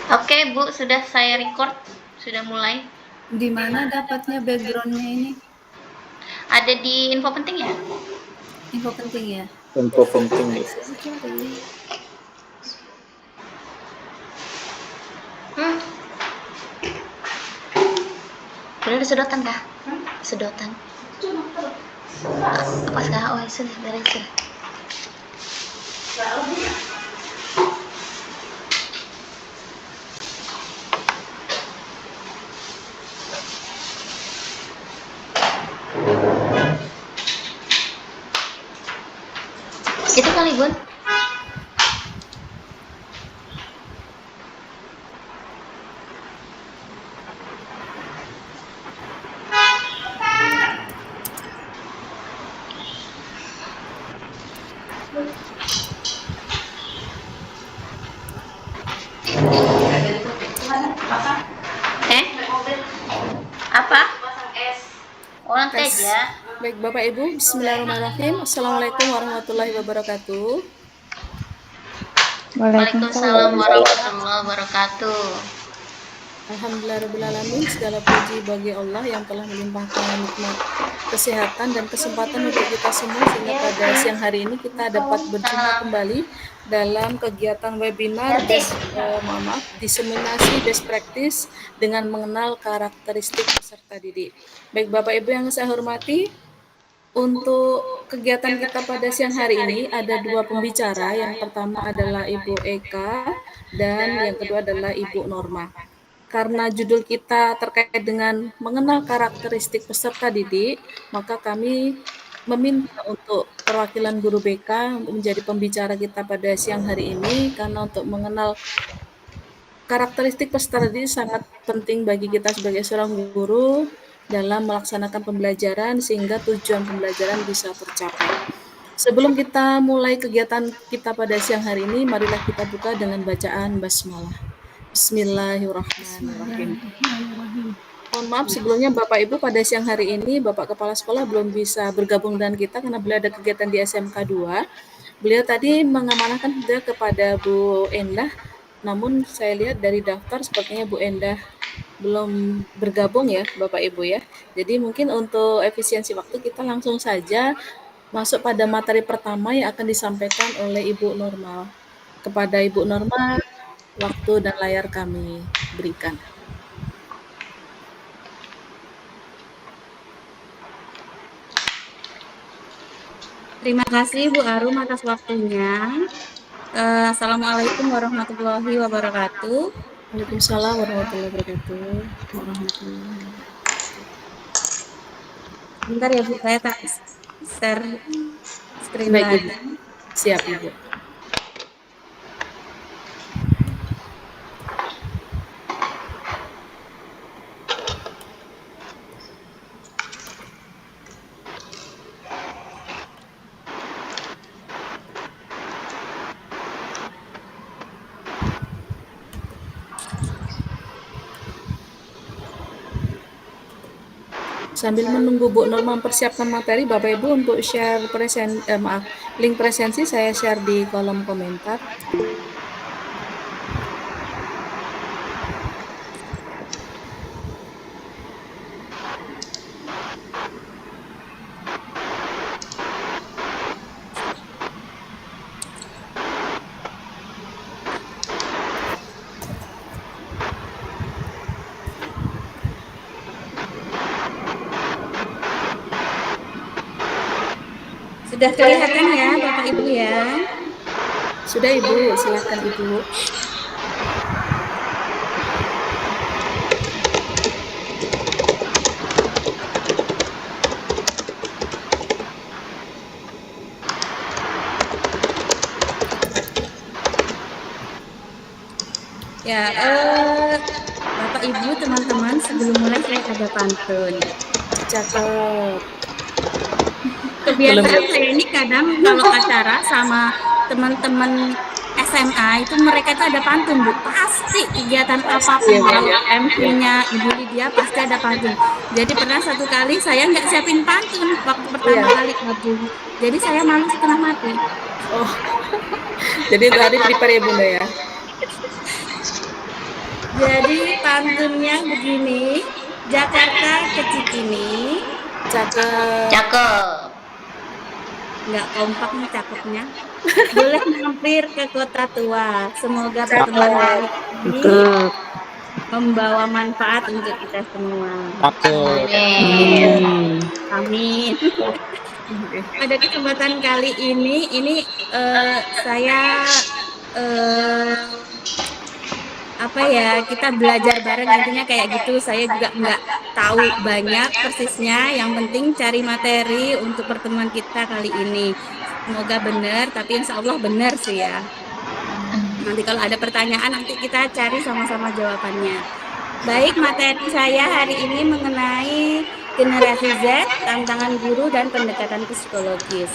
Oke, Bu, sudah saya record. Sudah mulai. Di mana dapatnya backgroundnya ini? Ada di info penting ya? Info penting ya? Info penting ya. Saya cari. Hmm, udah sedotan kah? Sedotan. Apa sekarang? Oh, sudah beres sudah. Itu kali, Bun. Eh? Apa? Orang Tes. teja. Baik Bapak Ibu, Bismillahirrahmanirrahim. Assalamualaikum warahmatullahi wabarakatuh. Waalaikumsalam warahmatullahi wabarakatuh. Alhamdulillahirrahmanirrahim. Segala puji bagi Allah yang telah melimpahkan nikmat kesehatan dan kesempatan untuk kita semua sehingga pada siang hari ini kita dapat berjumpa kembali dalam kegiatan webinar diseminasi best practice dengan mengenal karakteristik peserta didik. Baik Bapak Ibu yang saya hormati, untuk kegiatan kita pada siang hari ini ada dua pembicara. Yang pertama adalah Ibu Eka dan yang kedua adalah Ibu Norma. Karena judul kita terkait dengan mengenal karakteristik peserta didik, maka kami meminta untuk perwakilan guru BK untuk menjadi pembicara kita pada siang hari ini, karena untuk mengenal karakteristik peserta didik sangat penting bagi kita sebagai seorang guru dalam melaksanakan pembelajaran sehingga tujuan pembelajaran bisa tercapai. Sebelum kita mulai kegiatan kita pada siang hari ini, marilah kita buka dengan bacaan basmalah. Bismillahirrahmanirrahim. Mohon maaf sebelumnya Bapak Ibu, pada siang hari ini Bapak Kepala Sekolah belum bisa bergabung dengan kita karena beliau ada kegiatan di SMK 2. Beliau tadi mengamanahkan juga kepada Bu Endah, namun saya lihat dari daftar sepertinya Bu Endah belum bergabung ya Bapak Ibu ya. Jadi mungkin untuk efisiensi waktu kita langsung saja masuk pada materi pertama yang akan disampaikan oleh Ibu Norma. Kepada Ibu Norma, waktu dan layar kami berikan. Terima kasih Bu Arum atas waktunya. Assalamualaikum warahmatullahi wabarakatuh. Waalaikumsalam warahmatullahi wabarakatuh. Bentar ya Bu, saya tak share screen Baik lagi. Ibu. Siap Ibu. Sambil menunggu Bu Norma mempersiapkan materi, Bapak Ibu untuk share link presensi saya share di kolom komentar. Sudah kelihatan ya Bapak Ibu ya? Sudah Ibu, silakan Ibu. Ya, Bapak Ibu teman-teman, sebelum mulai saya ada pantun. Cakep. Kebiasaan saya ini kadang kalau acara sama teman-teman SMA itu mereka itu ada pantun Bu, pasti kegiatan apapun ya, kalau ya. MC-nya Ibu Lydia pasti ada pantun. Jadi pernah satu kali saya nggak siapin pantun waktu pertama kali gabung, jadi saya malu setengah mati. Oh, jadi tadi prepare ya Bunda ya? Jadi pantunnya begini, Jakarta ke Cikini, Cakep. Cakep. nggak kompak nih cakepnya. Boleh mampir ke Kota Tua. Semoga pertemuan kali ini Cakep. membawa manfaat untuk kita semua. Cakep. Amin. Amin. Pada kesempatan kali ini saya apa ya, kita belajar bareng, intinya kayak gitu. Saya juga nggak tahu banyak persisnya, yang penting cari materi untuk pertemuan kita kali ini. Semoga benar, tapi insya Allah benar sih ya. Nanti kalau ada pertanyaan, nanti kita cari sama-sama jawabannya. Baik, materi saya hari ini mengenai generasi Z, tantangan guru dan pendekatan psikologis.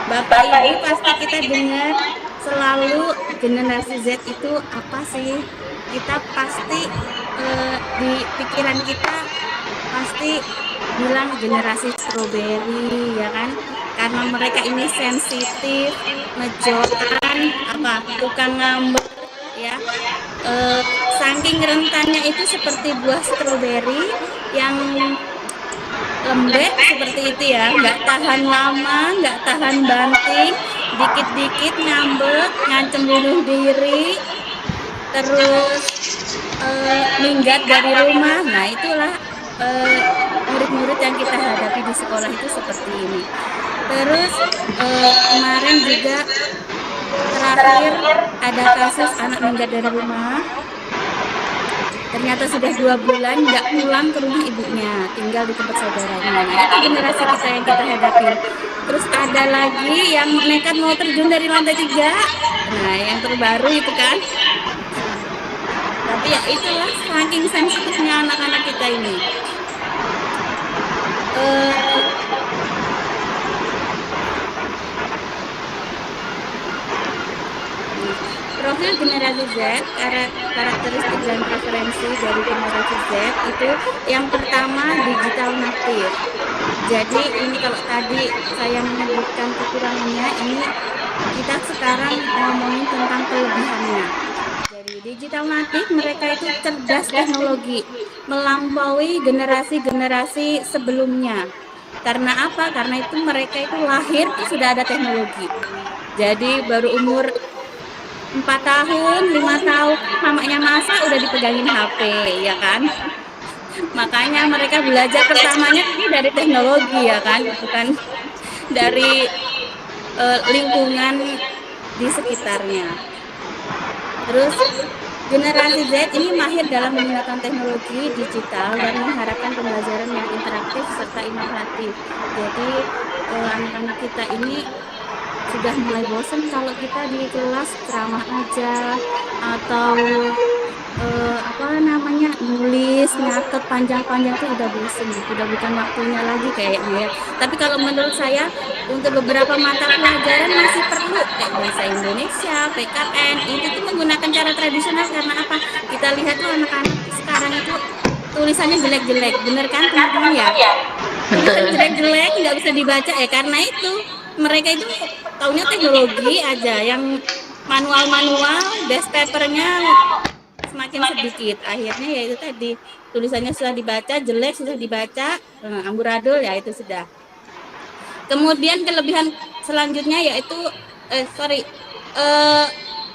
Bapak Ibu pasti kita dengar selalu generasi Z itu apa sih? Kita pasti di pikiran kita pasti bilang generasi strawberry, ya kan? Karena mereka ini sensitif, ngejotan, apa tukang ngambek, ya. Saking rentannya itu seperti buah stroberi yang lembek seperti itu ya, nggak tahan lama, nggak tahan banting, dikit-dikit ngambek, ngancem bunuh diri, terus minggat dari rumah. Nah itulah murid-murid yang kita hadapi di sekolah itu seperti ini. Terus kemarin juga terakhir ada kasus anak minggat dari rumah. Ternyata sudah 2 bulan nggak pulang ke rumah ibunya, tinggal di tempat saudaranya. Nah, itu generasi kita yang kita hadapi. Terus ada lagi yang nekat mau terjun dari lantai 3. Nah, yang terbaru itu kan. Tapi ya itulah saking sensitifnya anak-anak kita ini. Profil generasi Z, karakteristik dan preferensi dari generasi Z itu yang pertama digital native. Jadi ini kalau tadi saya menyebutkan kekurangannya, ini kita sekarang ngomongin tentang kelebihannya. Jadi digital native mereka itu cerdas teknologi, melampaui generasi-generasi sebelumnya. Karena apa? Karena itu mereka itu lahir itu sudah ada teknologi. Jadi baru umur 4 tahun, 5 tahun, mamanya masa udah dipegangin HP, ya kan? Makanya mereka belajar pertamanya ini dari teknologi, ya kan? Bukan dari lingkungan di sekitarnya. Terus generasi Z ini mahir dalam menggunakan teknologi digital dan mengharapkan pembelajaran yang interaktif serta inovatif. Jadi anak-anak kita ini sudah mulai bosan kalau kita di kelas ceramah aja atau nulis nyatet panjang-panjang tuh udah bosan, udah bukan waktunya lagi kayaknya ya. Tapi kalau menurut saya untuk beberapa mata pelajaran masih perlu kayak bahasa Indonesia, PKN itu tuh menggunakan cara tradisional. Karena apa? Kita lihat tuh anak-anak sekarang itu tulisannya jelek-jelek, bener kan teman-teman ya? Tulisan jelek-jelek nggak bisa dibaca ya, karena itu mereka itu taunya teknologi aja, yang manual-manual, desk papernya semakin sedikit. Akhirnya ya itu tadi, tulisannya sudah dibaca, jelek sudah dibaca, amburadul ya itu sudah. Kemudian kelebihan selanjutnya yaitu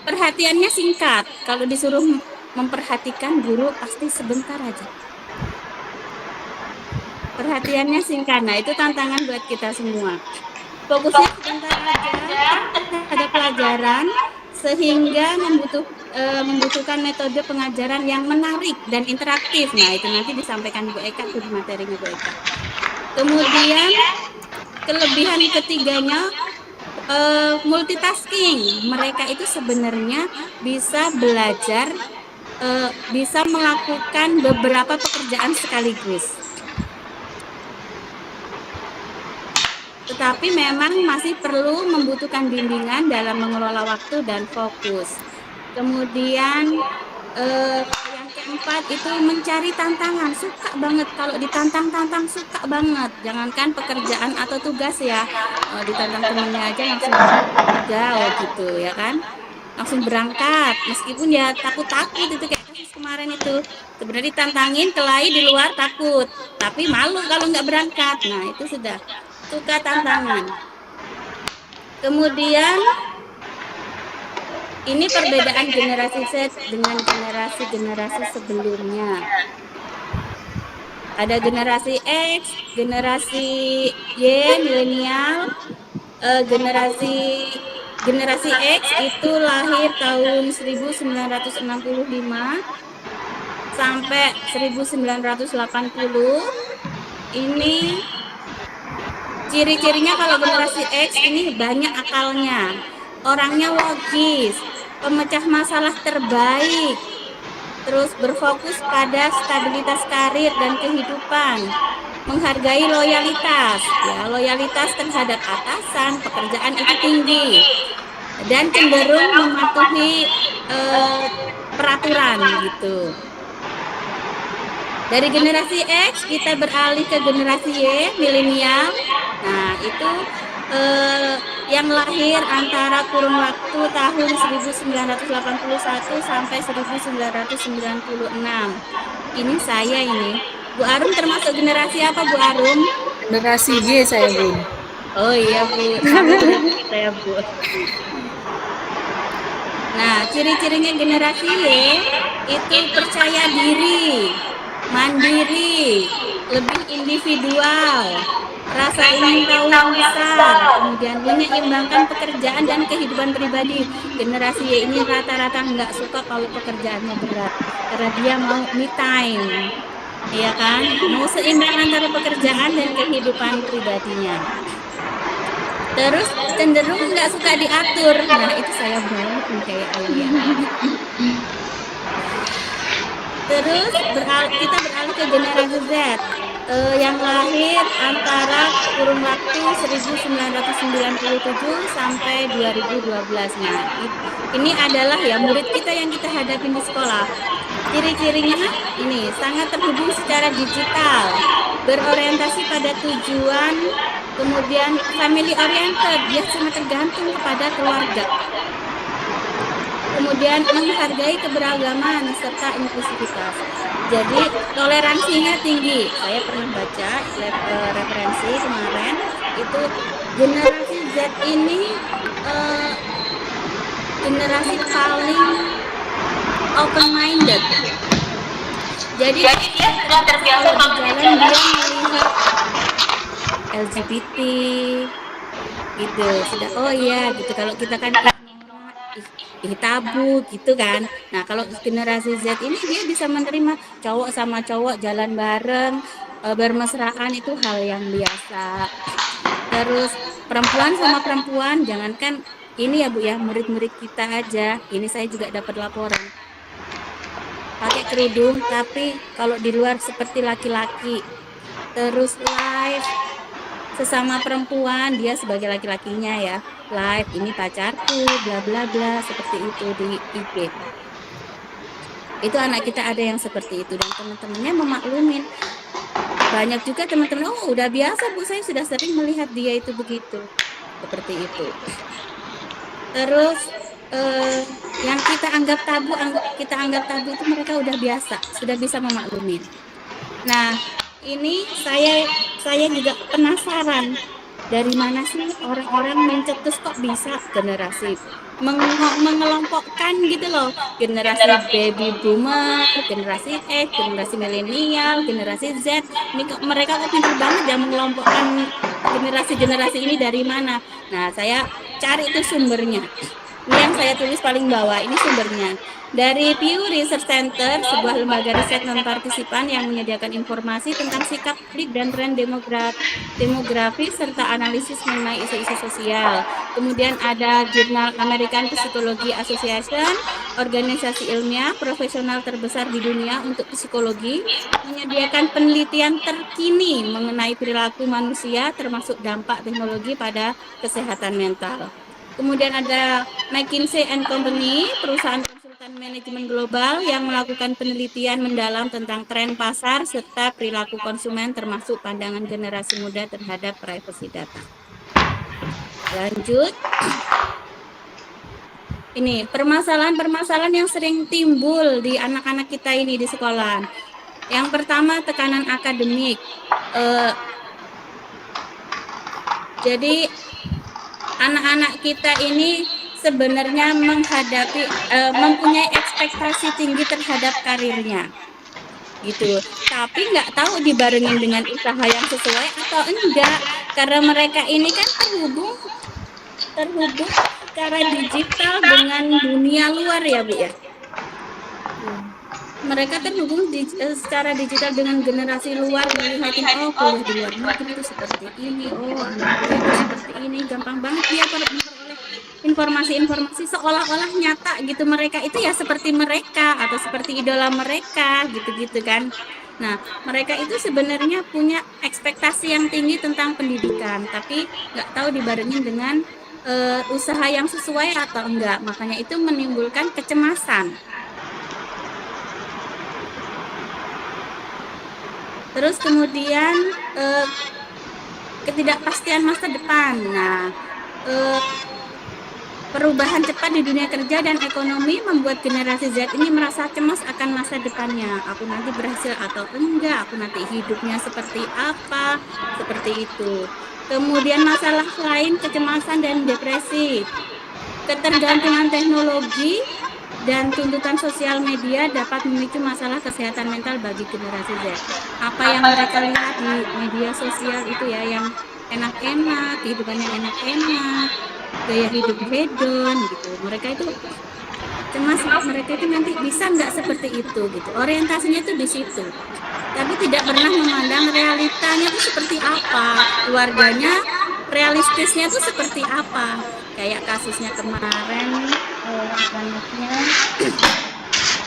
perhatiannya singkat. Kalau disuruh memperhatikan guru pasti sebentar aja. Perhatiannya singkat. Nah, itu tantangan buat kita semua. Fokusnya sebentar aja pada pelajaran sehingga membutuhkan metode pengajaran yang menarik dan interaktif. Nah, itu nanti disampaikan Bu Eka di materinya Bu Eka. Kemudian kelebihan ketiganya multitasking. Mereka itu sebenarnya bisa belajar, bisa melakukan beberapa pekerjaan sekaligus. Tetapi memang masih perlu membutuhkan bimbingan dalam mengelola waktu dan fokus. Kemudian yang keempat itu mencari tantangan, suka banget kalau ditantang-tantang, suka banget. Jangankan pekerjaan atau tugas ya, ditantang temennya aja langsung enggak gitu ya kan. langsung berangkat, meskipun ya takut-takut itu kayak kasus kemarin itu. Sebenarnya ditantangin kelahi di luar takut, tapi malu kalau nggak berangkat. Nah itu sudah suka tantangan. Kemudian ini perbedaan generasi Z dengan generasi-generasi sebelumnya. Ada generasi X, generasi Y, milenial, generasi X itu lahir tahun 1965 sampai 1980. Ini ciri-cirinya kalau generasi X ini banyak akalnya, orangnya logis, pemecah masalah terbaik, terus berfokus pada stabilitas karir dan kehidupan, menghargai loyalitas, ya loyalitas terhadap atasan, pekerjaan itu tinggi, dan cenderung mematuhi peraturan gitu. Dari generasi X kita beralih ke generasi Y, milenial. Nah itu yang lahir antara kurun waktu tahun 1981 sampai 1996. Ini saya ini. Bu Arum termasuk generasi apa Bu Arum? Generasi Y saya, Bun. Oh iya Bu, sama berarti saya Bu. Nah, ciri-cirinya generasi Y itu percaya diri, mandiri, lebih individual, rasa ingin tahu yang besar, kemudian menyeimbangkan pekerjaan dan kehidupan pribadi. Generasi Y ini rata-rata nggak suka kalau pekerjaannya berat, karena dia mau me time, ya kan? Mau seimbang antara pekerjaan dan kehidupan pribadinya. Terus cenderung nggak suka diatur. Nah, itu saya banget nih kayak ayam ya. Terus kita beralih ke generasi Z yang lahir antara kurun waktu 1997 sampai 2012. Nah, ini adalah ya murid kita yang kita hadapi di sekolah. Ciri-cirinya ini sangat terhubung secara digital, berorientasi pada tujuan, kemudian family oriented, dia sangat tergantung kepada keluarga. Kemudian menghargai keberagaman serta inklusivitas. Jadi toleransinya tinggi. Saya pernah baca referensi kemarin itu generasi Z ini generasi paling open minded. Jadi dia sudah terbiasa kalau di jalan dia melihat LGBT gitu sudah oh iya gitu. Kalau kita kan tabu gitu kan. Nah kalau generasi Z ini dia bisa menerima cowok sama cowok jalan bareng, bermesraan itu hal yang biasa. Terus perempuan sama perempuan, jangankan ini ya Bu ya, murid-murid kita aja, ini saya juga dapat laporan pakai kerudung tapi kalau di luar seperti laki-laki. Terus live sesama perempuan, dia sebagai laki-lakinya ya, live ini pacarku bla bla bla seperti itu di IG. Itu anak kita ada yang seperti itu dan teman-temannya memaklumin. Banyak juga teman-teman, oh udah biasa Bu, saya sudah sering melihat dia itu begitu, seperti itu. Terus yang kita anggap tabu itu mereka udah biasa, sudah bisa memaklumin. Nah, ini saya juga penasaran dari mana sih orang-orang mencetus kok bisa generasi mengelompokkan gitu loh, generasi baby boomer, generasi X, generasi milenial, generasi Z. Ini kok mereka kok pintar banget ya mengelompokkan generasi-generasi ini dari mana? Nah, saya cari itu sumbernya. Ini yang saya tulis paling bawah, ini sumbernya. Dari Pew Research Center, sebuah lembaga riset non-partisipan yang menyediakan informasi tentang sikap publik dan tren demografi serta analisis mengenai isu-isu sosial. Kemudian ada jurnal American Psychology Association, organisasi ilmiah profesional terbesar di dunia untuk psikologi, menyediakan penelitian terkini mengenai perilaku manusia termasuk dampak teknologi pada kesehatan mental. Kemudian ada McKinsey & Company, perusahaan konsultan manajemen global yang melakukan penelitian mendalam tentang tren pasar serta perilaku konsumen termasuk pandangan generasi muda terhadap privasi data. Lanjut. Ini permasalahan-permasalahan yang sering timbul di anak-anak kita ini di sekolah. Yang pertama, tekanan akademik. Jadi anak-anak kita ini sebenarnya mempunyai ekspektasi tinggi terhadap karirnya, gitu. Tapi nggak tahu dibarengin dengan usaha yang sesuai atau enggak, karena mereka ini kan terhubung secara digital dengan dunia luar ya Bu ya. Mereka terhubung secara digital dengan generasi luar, melihatin kuliah di luar negeri itu seperti ini, anak kuliah itu seperti ini, gampang banget dia memperoleh informasi-informasi seolah-olah nyata gitu, mereka itu ya seperti mereka atau seperti idola mereka gitu-gitu kan. Nah, mereka itu sebenarnya punya ekspektasi yang tinggi tentang pendidikan, tapi nggak tahu dibarengin dengan usaha yang sesuai atau enggak, makanya itu menimbulkan kecemasan. Terus kemudian ketidakpastian masa depan. Nah, perubahan cepat di dunia kerja dan ekonomi membuat generasi Z ini merasa cemas akan masa depannya. Aku nanti berhasil atau enggak, aku nanti hidupnya seperti apa, seperti itu. Kemudian masalah lain, kecemasan dan depresi. Ketergantungan teknologi dan tuntutan sosial media dapat memicu masalah kesehatan mental bagi generasi Z. Apa yang mereka lihat di media sosial itu ya, yang enak-enak, kehidupan yang enak-enak, gaya hidup hedon gitu. Mereka itu cemas, mereka itu nanti bisa nggak seperti itu gitu. Orientasinya itu di situ. Tapi tidak pernah memandang realitanya itu seperti apa, keluarganya realistisnya itu seperti apa. Kayak kasusnya kemarin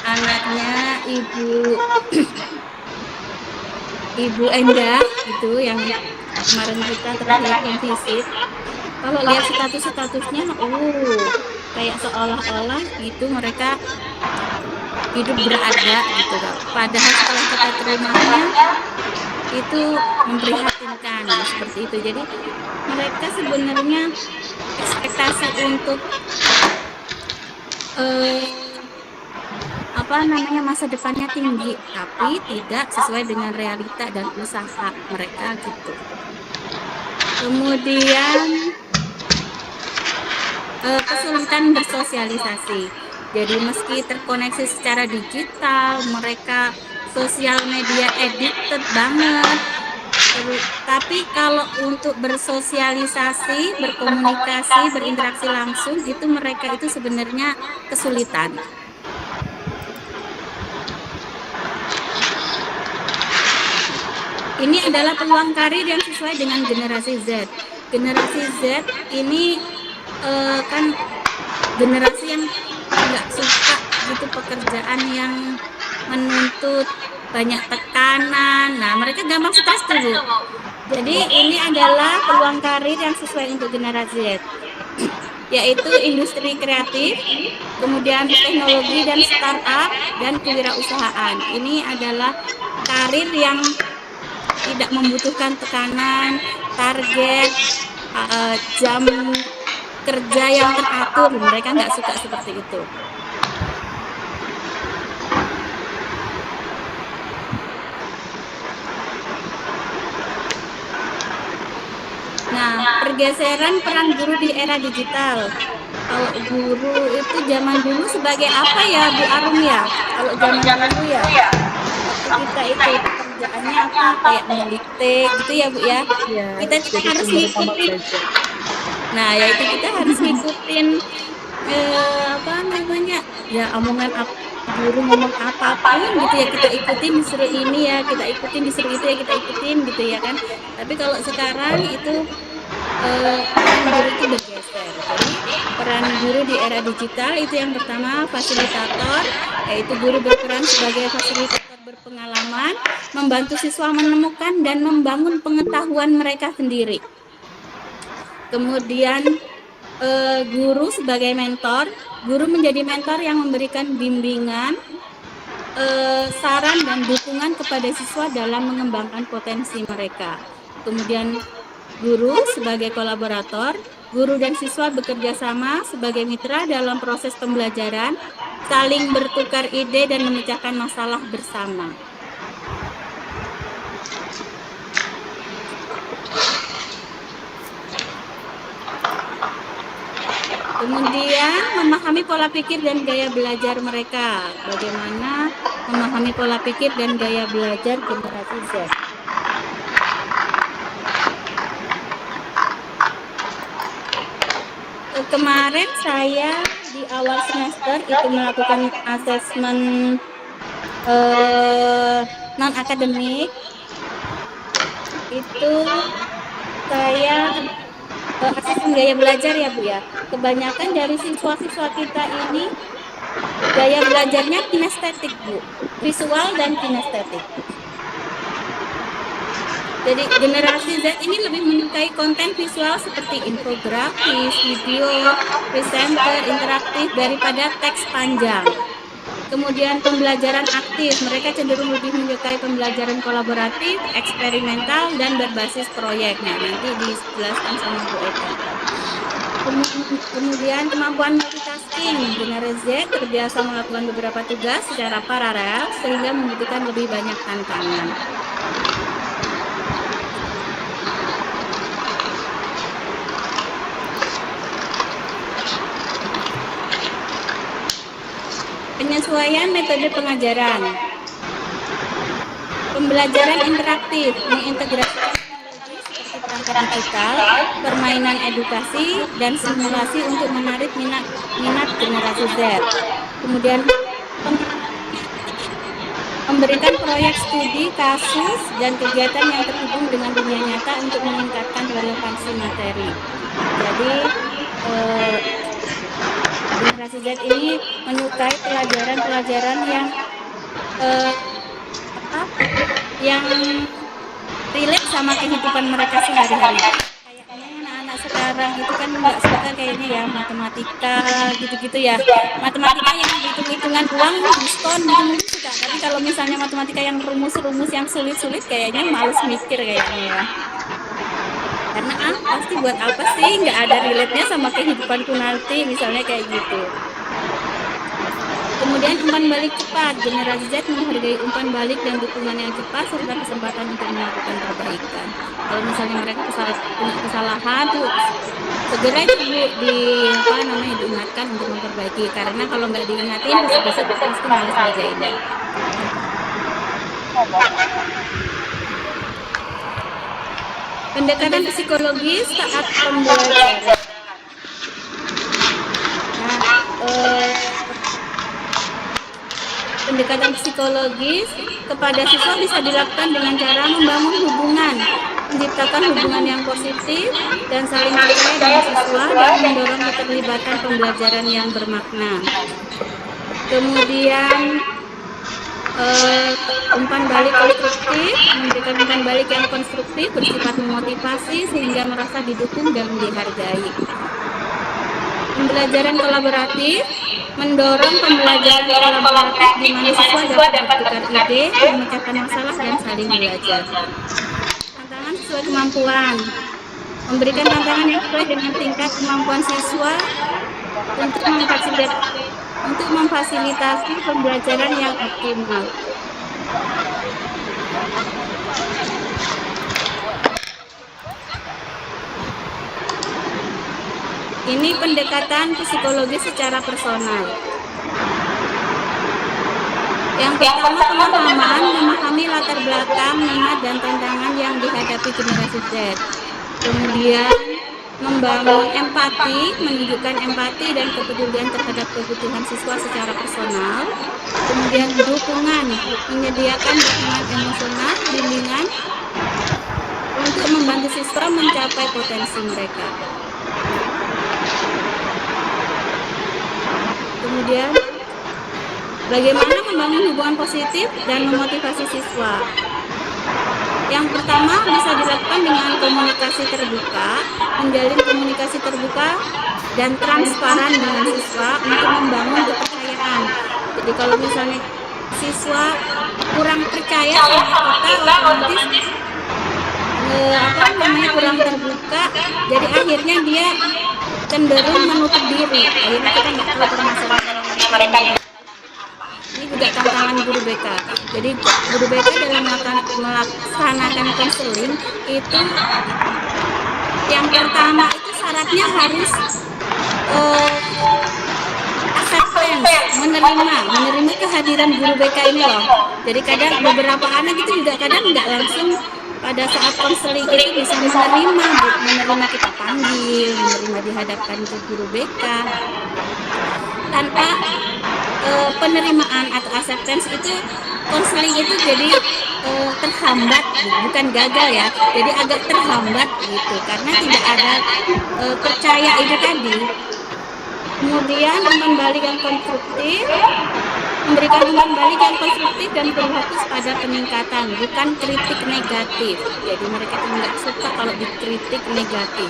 anaknya Ibu Endah itu yang kemarin kita terakhir yang visit. Kalau lihat statusnya, kayak seolah-olah itu mereka hidup berada gitu loh. Padahal setelah kita ke rumahnya itu memprihatinkan seperti itu. Jadi mereka sebenarnya ekspektasi untuk masa depannya tinggi, tapi tidak sesuai dengan realita dan usaha mereka gitu. Kemudian kesulitan bersosialisasi. Jadi meski terkoneksi secara digital, mereka sosial media addicted banget. Tapi kalau untuk bersosialisasi, berkomunikasi, berinteraksi langsung, itu mereka itu sebenarnya kesulitan. Ini adalah peluang karir yang sesuai dengan generasi Z. Generasi Z ini kan generasi yang nggak suka gitu pekerjaan yang menuntut banyak tekanan. Nah, mereka gampang stres tuh, Bu. Jadi ini adalah peluang karir yang sesuai untuk generasi Z, yaitu industri kreatif, kemudian teknologi dan startup, dan kewirausahaan. Ini adalah karir yang tidak membutuhkan tekanan, target, jam kerja yang teratur. Mereka nggak suka seperti itu. Nah, pergeseran peran guru di era digital. Kalau guru itu zaman dulu sebagai apa ya, Bu Arum ya? Kalau zaman dulu ya, kita itu pekerjaannya apa? Kayak mendikte gitu ya, Bu ya? Ya, Kita harus ngikutin. Nah, yaitu kita harus ngikutin ya omongan guru ngomong apapun gitu ya, kita ikutin, disuruh ini ya kita ikutin, disuruh itu ya kita ikutin gitu ya kan. Tapi kalau sekarang itu peran guru itu bergeser. Jadi peran guru di era digital itu yang pertama fasilitator, yaitu guru berperan sebagai fasilitator berpengalaman, membantu siswa menemukan dan membangun pengetahuan mereka sendiri. Kemudian guru sebagai mentor, guru menjadi mentor yang memberikan bimbingan, saran dan dukungan kepada siswa dalam mengembangkan potensi mereka. Kemudian guru sebagai kolaborator, Guru dan siswa bekerja sama sebagai mitra dalam proses pembelajaran, saling bertukar ide dan memecahkan masalah bersama. Kemudian memahami pola pikir dan gaya belajar mereka. Bagaimana memahami pola pikir dan gaya belajar generasi Z? Kemarin saya di awal semester itu melakukan asesmen non akademik. Itu saya asesmen gaya belajar ya Bu ya. Kebanyakan dari siswa-siswa kita ini gaya belajarnya kinestetik Bu, visual dan kinestetik. Jadi generasi Z ini lebih menyukai konten visual seperti infografis, video, presenter, interaktif daripada teks panjang. Kemudian pembelajaran aktif, mereka cenderung lebih menyukai pembelajaran kolaboratif, eksperimental, dan berbasis proyek. Nah, nanti dijelaskan sama Bu Eka. Kemudian kemampuan multitasking, generasi Z terbiasa melakukan beberapa tugas secara paralel sehingga membutuhkan lebih banyak tantangan. Penyesuaian metode pengajaran. Pembelajaran interaktif mengintegrasikan teknologi seperti perangkat digital, permainan edukasi, dan simulasi untuk menarik minat generasi Z. Kemudian memberikan proyek studi, kasus, dan kegiatan yang terhubung dengan dunia nyata untuk meningkatkan relevansi materi. Jadi generasi Z ini menyukai pelajaran-pelajaran yang relate sama kehidupan mereka sehari-hari. Kayaknya anak-anak sekarang itu kan nggak suka kayaknya ya matematika gitu-gitu ya. Matematika yang hitung-hitungan uang, diskon gitu mungkin suka. Tapi kalau misalnya matematika yang rumus-rumus yang sulit-sulit kayaknya males mikir kayaknya ya. Karena pasti buat apa sih, nggak ada relate-nya sama kehidupanku nanti, misalnya kayak gitu. Kemudian umpan balik cepat, generasi Z menghargai umpan balik dan dukungan yang cepat serta kesempatan untuk melakukan perbaikan. Kalau misalnya mereka punya kesalahan tuh segera diingatkan untuk memperbaiki, karena kalau nggak diingatin besok pasti malas ngerjainnya. Pendekatan psikologis saat pembelajaran. Pendekatan psikologis kepada siswa bisa dilakukan dengan cara membangun hubungan, menciptakan hubungan yang positif dan saling percaya dengan siswa dan mendorong keterlibatan pembelajaran yang bermakna. Kemudian umpan balik konstruktif, memberikan umpan balik yang konstruktif bersifat memotivasi sehingga merasa didukung dan dihargai. Pembelajaran kolaboratif mendorong pembelajaran kolaboratif di mana siswa dapat bertukar ide, memecahkan masalah dan saling belajar. Tantangan sesuai kemampuan, memberikan tantangan yang sesuai dengan tingkat kemampuan siswa untuk memfasilitasi pembelajaran yang optimal. Ini pendekatan psikologis secara personal. Yang pertama, pemahaman, memahami latar belakang, minat, dan tantangan yang dihadapi generasi Z. Kemudian membangun empati, menunjukkan empati dan kepedulian terhadap kebutuhan siswa secara personal. Kemudian dukungan, menyediakan dukungan emosional, bimbingan untuk membantu siswa mencapai potensi mereka. Kemudian bagaimana membangun hubungan positif dan memotivasi siswa. Yang pertama bisa dilakukan dengan komunikasi terbuka, menjalin komunikasi terbuka dan transparan dengan siswa untuk membangun kepercayaan. Jadi kalau misalnya siswa kurang percaya sama kita, otomatis kurang terbuka, jadi akhirnya dia cenderung menutup diri. Akhirnya kita nggak tahu permasalahan yang mereka miliki. Ini juga tantangan guru BK. Jadi guru BK dalam melaksanakan konseling itu yang pertama itu syaratnya harus acceptance, menerima kehadiran guru BK ini loh. Jadi kadang beberapa anak itu juga kadang nggak langsung pada saat konseling itu bisa menerima kita panggil, menerima dihadapkan ke guru BK. Tanpa penerimaan atau acceptance itu konseling itu jadi terhambat, bukan gagal ya, jadi agak terhambat gitu karena tidak ada percaya itu tadi. Kemudian umpan balik yang konstruktif, memberikan umpan balik yang konstruktif dan berfokus pada peningkatan, bukan kritik negatif. Jadi mereka tidak suka kalau dikritik negatif,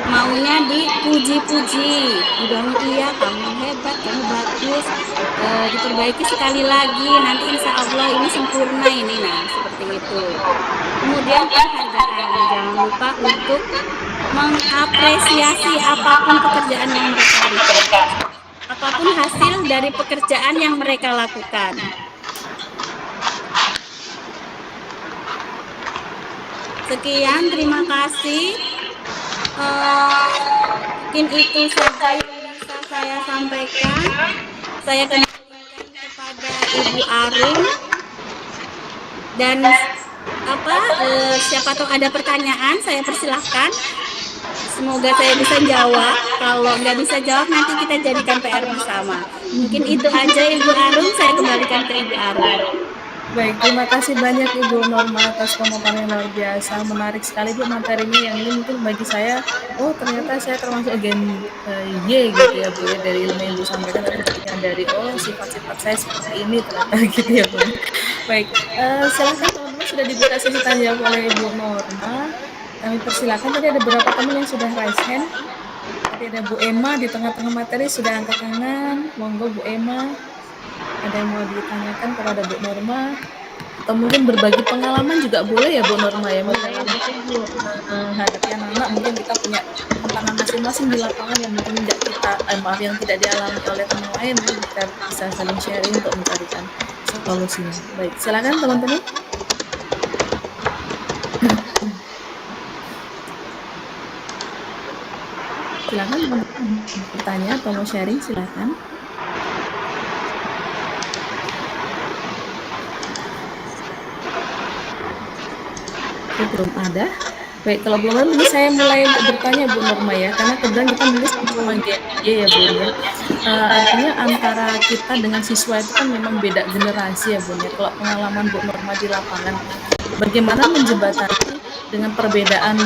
maunya dipuji-puji, dibangun, iya kamu hebat, kamu bagus, diperbaiki sekali lagi, nanti insya Allah ini sempurna ini, nah seperti itu. Kemudian penghargaan, jangan lupa untuk mengapresiasi apapun pekerjaan yang mereka berikan, apapun hasil dari pekerjaan yang mereka lakukan. Sekian, terima kasih. Mungkin itu saja yang bisa saya sampaikan. Saya kembalikan kepada Ibu Arum dan siapa tahu ada pertanyaan, saya persilahkan. Semoga saya bisa jawab. Kalau nggak bisa jawab, nanti kita jadikan PR bersama. Mungkin itu aja Ibu Arum, saya kembalikan ke Ibu Arum. Baik, terima kasih banyak Ibu Norma atas pemaparan yang luar biasa. Menarik sekali Bu materinya, yang ini mungkin bagi saya, oh ternyata saya termasuk gen Y gitu ya Bu ya, dari ilmu yang Ibu sampaikan, tapi bagian dari sifat-sifat saya seperti ini ternyata gitu ya Bu. Baik, silahkan teman-teman, sudah dibuka sesi tanya jawab oleh Ibu Norma. Kami persilakan, tadi ada beberapa teman yang sudah raise hand. Tadi ada Bu Emma di tengah-tengah materi sudah angkat tangan. Monggo Bu Emma. Ada yang mau ditanyakan kepada Bu Norma, atau mungkin berbagi pengalaman juga boleh ya Bu Norma ya, dalam menghadapi anak-anak, mungkin kita punya tantangan masing-masing di lapangan yang mungkin yang tidak dialami oleh teman lain, mungkin kita bisa saling sharing untuk mencarikan solusinya. Baik, silakan teman-teman. Silakan teman-teman bertanya atau mau sharing, silakan. Belum ada. Baik, kalau belum ada, ini saya mulai bertanya Bu Norma ya, karena kebetulan kita nulis sama GY ya Bu ya. Artinya antara kita dengan siswa itu kan memang beda generasi ya Bu ya. Kalau pengalaman Bu Norma di lapangan, bagaimana menjembatani dengan perbedaan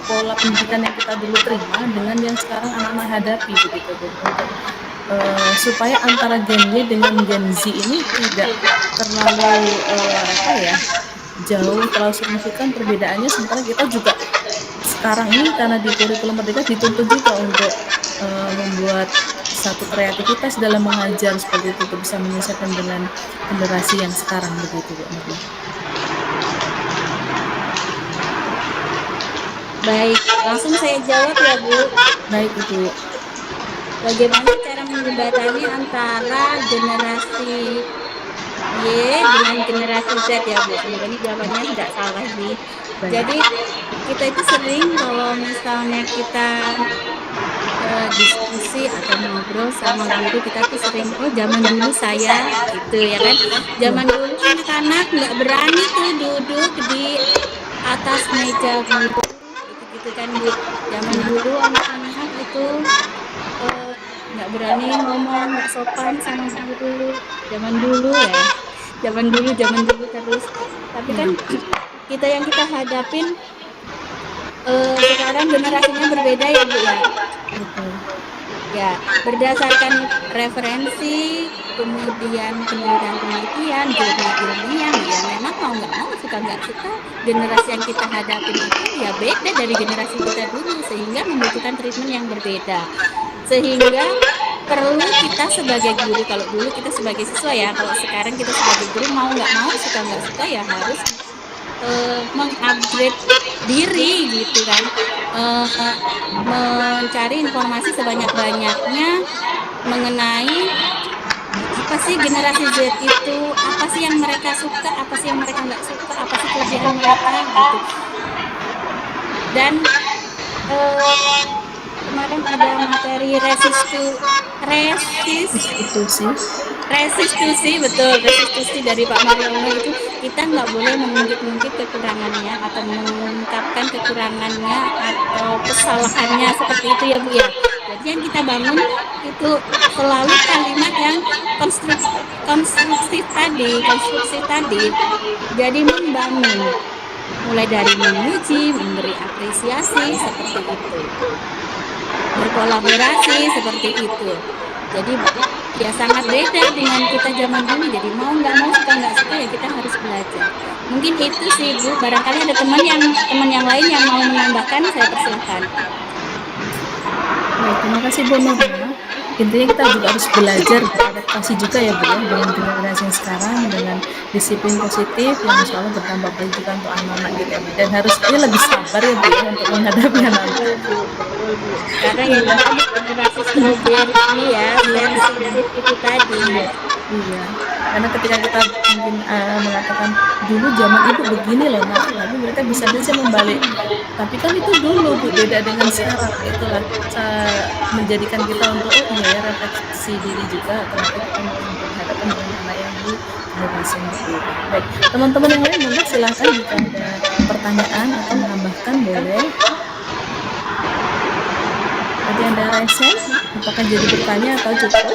pola pendidikan yang kita dulu terima dengan yang sekarang anak-anak hadapi begitu Bu, untuk supaya antara Gen Y dengan Gen Z ini tidak terlalu jauh, terlalu signifikan perbedaannya, sementara kita juga sekarang ini karena di kurikulum Merdeka dituntut juga untuk membuat satu kreativitas dalam mengajar seperti itu, untuk bisa menyesuaikan dengan generasi yang sekarang begitu Bu. Baik, langsung saya jawab ya Bu. Baik Ibu. Bagaimana cara menjembatani antara generasi Y dengan generasi Z ya Bu? Semoga ini jawabannya tidak salah nih. Jadi kita itu sering kalau misalnya kita diskusi atau ngobrol sama guru, kita tuh sering, oh zaman dulu saya gitu ya kan, zaman dulu anak-anak nggak berani tuh duduk di atas meja guru gitu kan Bu. Zaman dulu anak-anak itu nggak berani ngomong, nggak sopan sama guru. Zaman dulu ya, zaman dulu terus. Tapi kan kita yang kita hadapin sekarang generasinya berbeda ya Bu ya. Ya, berdasarkan referensi, kemudian penelitian, jurnal ilmiah, ya memang mau nggak mau, suka nggak suka, generasi yang kita hadapi itu ya beda dari generasi kita dulu, sehingga membutuhkan treatment yang berbeda. Sehingga perlu kita sebagai guru, kalau dulu kita sebagai siswa ya, kalau sekarang kita sebagai guru mau nggak mau, suka nggak suka ya harus mengupgrade diri gitu kan, mencari informasi sebanyak-banyaknya mengenai apa sih generasi Z itu, apa sih yang mereka suka, apa sih yang mereka nggak suka, apa sih kelebihan mereka gitu. Dan kemarin ada materi restitusi, betul, restitusi dari Pak Mariono itu kita nggak boleh mengungkit-ungkit kekurangannya atau mengungkapkan kekurangannya atau kesalahannya seperti itu ya Bu ya. Jadi yang kita bangun itu selalu kalimat yang konstruksi tadi. Jadi membangun, mulai dari memuji, memberi apresiasi seperti itu, berkolaborasi seperti itu. Jadi ya sangat beda dengan kita zaman dulu. Jadi mau nggak mau, suka nggak suka ya kita harus belajar. Mungkin itu sih Bu. Barangkali ada teman yang lain yang mau menambahkan, saya persilahkan. Baik, terima kasih Bu Norma. Intinya kita juga harus belajar beradaptasi juga ya Bu ya, dengan generasi yang sekarang, dengan disiplin positif yang insya Allah bertambah baik juga untuk anak-anak kita ya Bu. Dan harusnya lebih sabar ya Bu ya untuk menghadapi anak-anak. Karena yang tadi generasi strawberry ya, sensitif itu tadi. Iya, karena ketika kita mungkin mengatakan dulu zaman ibu begini loh nak, tapi mereka bisa membalik. Tapi kan itu dulu Bu, beda dengan sekarang. Itulah menjadikan kita untuk oh iya ya, refleksi diri juga ternyata kita mau berhadapan dengan anak yang di generasi yang berbeda. Baik, teman-teman yang lain monggo silahkan jika ada pertanyaan atau menambahkan boleh. Tadi Anda resen, apakah jadi bertanya atau cukup?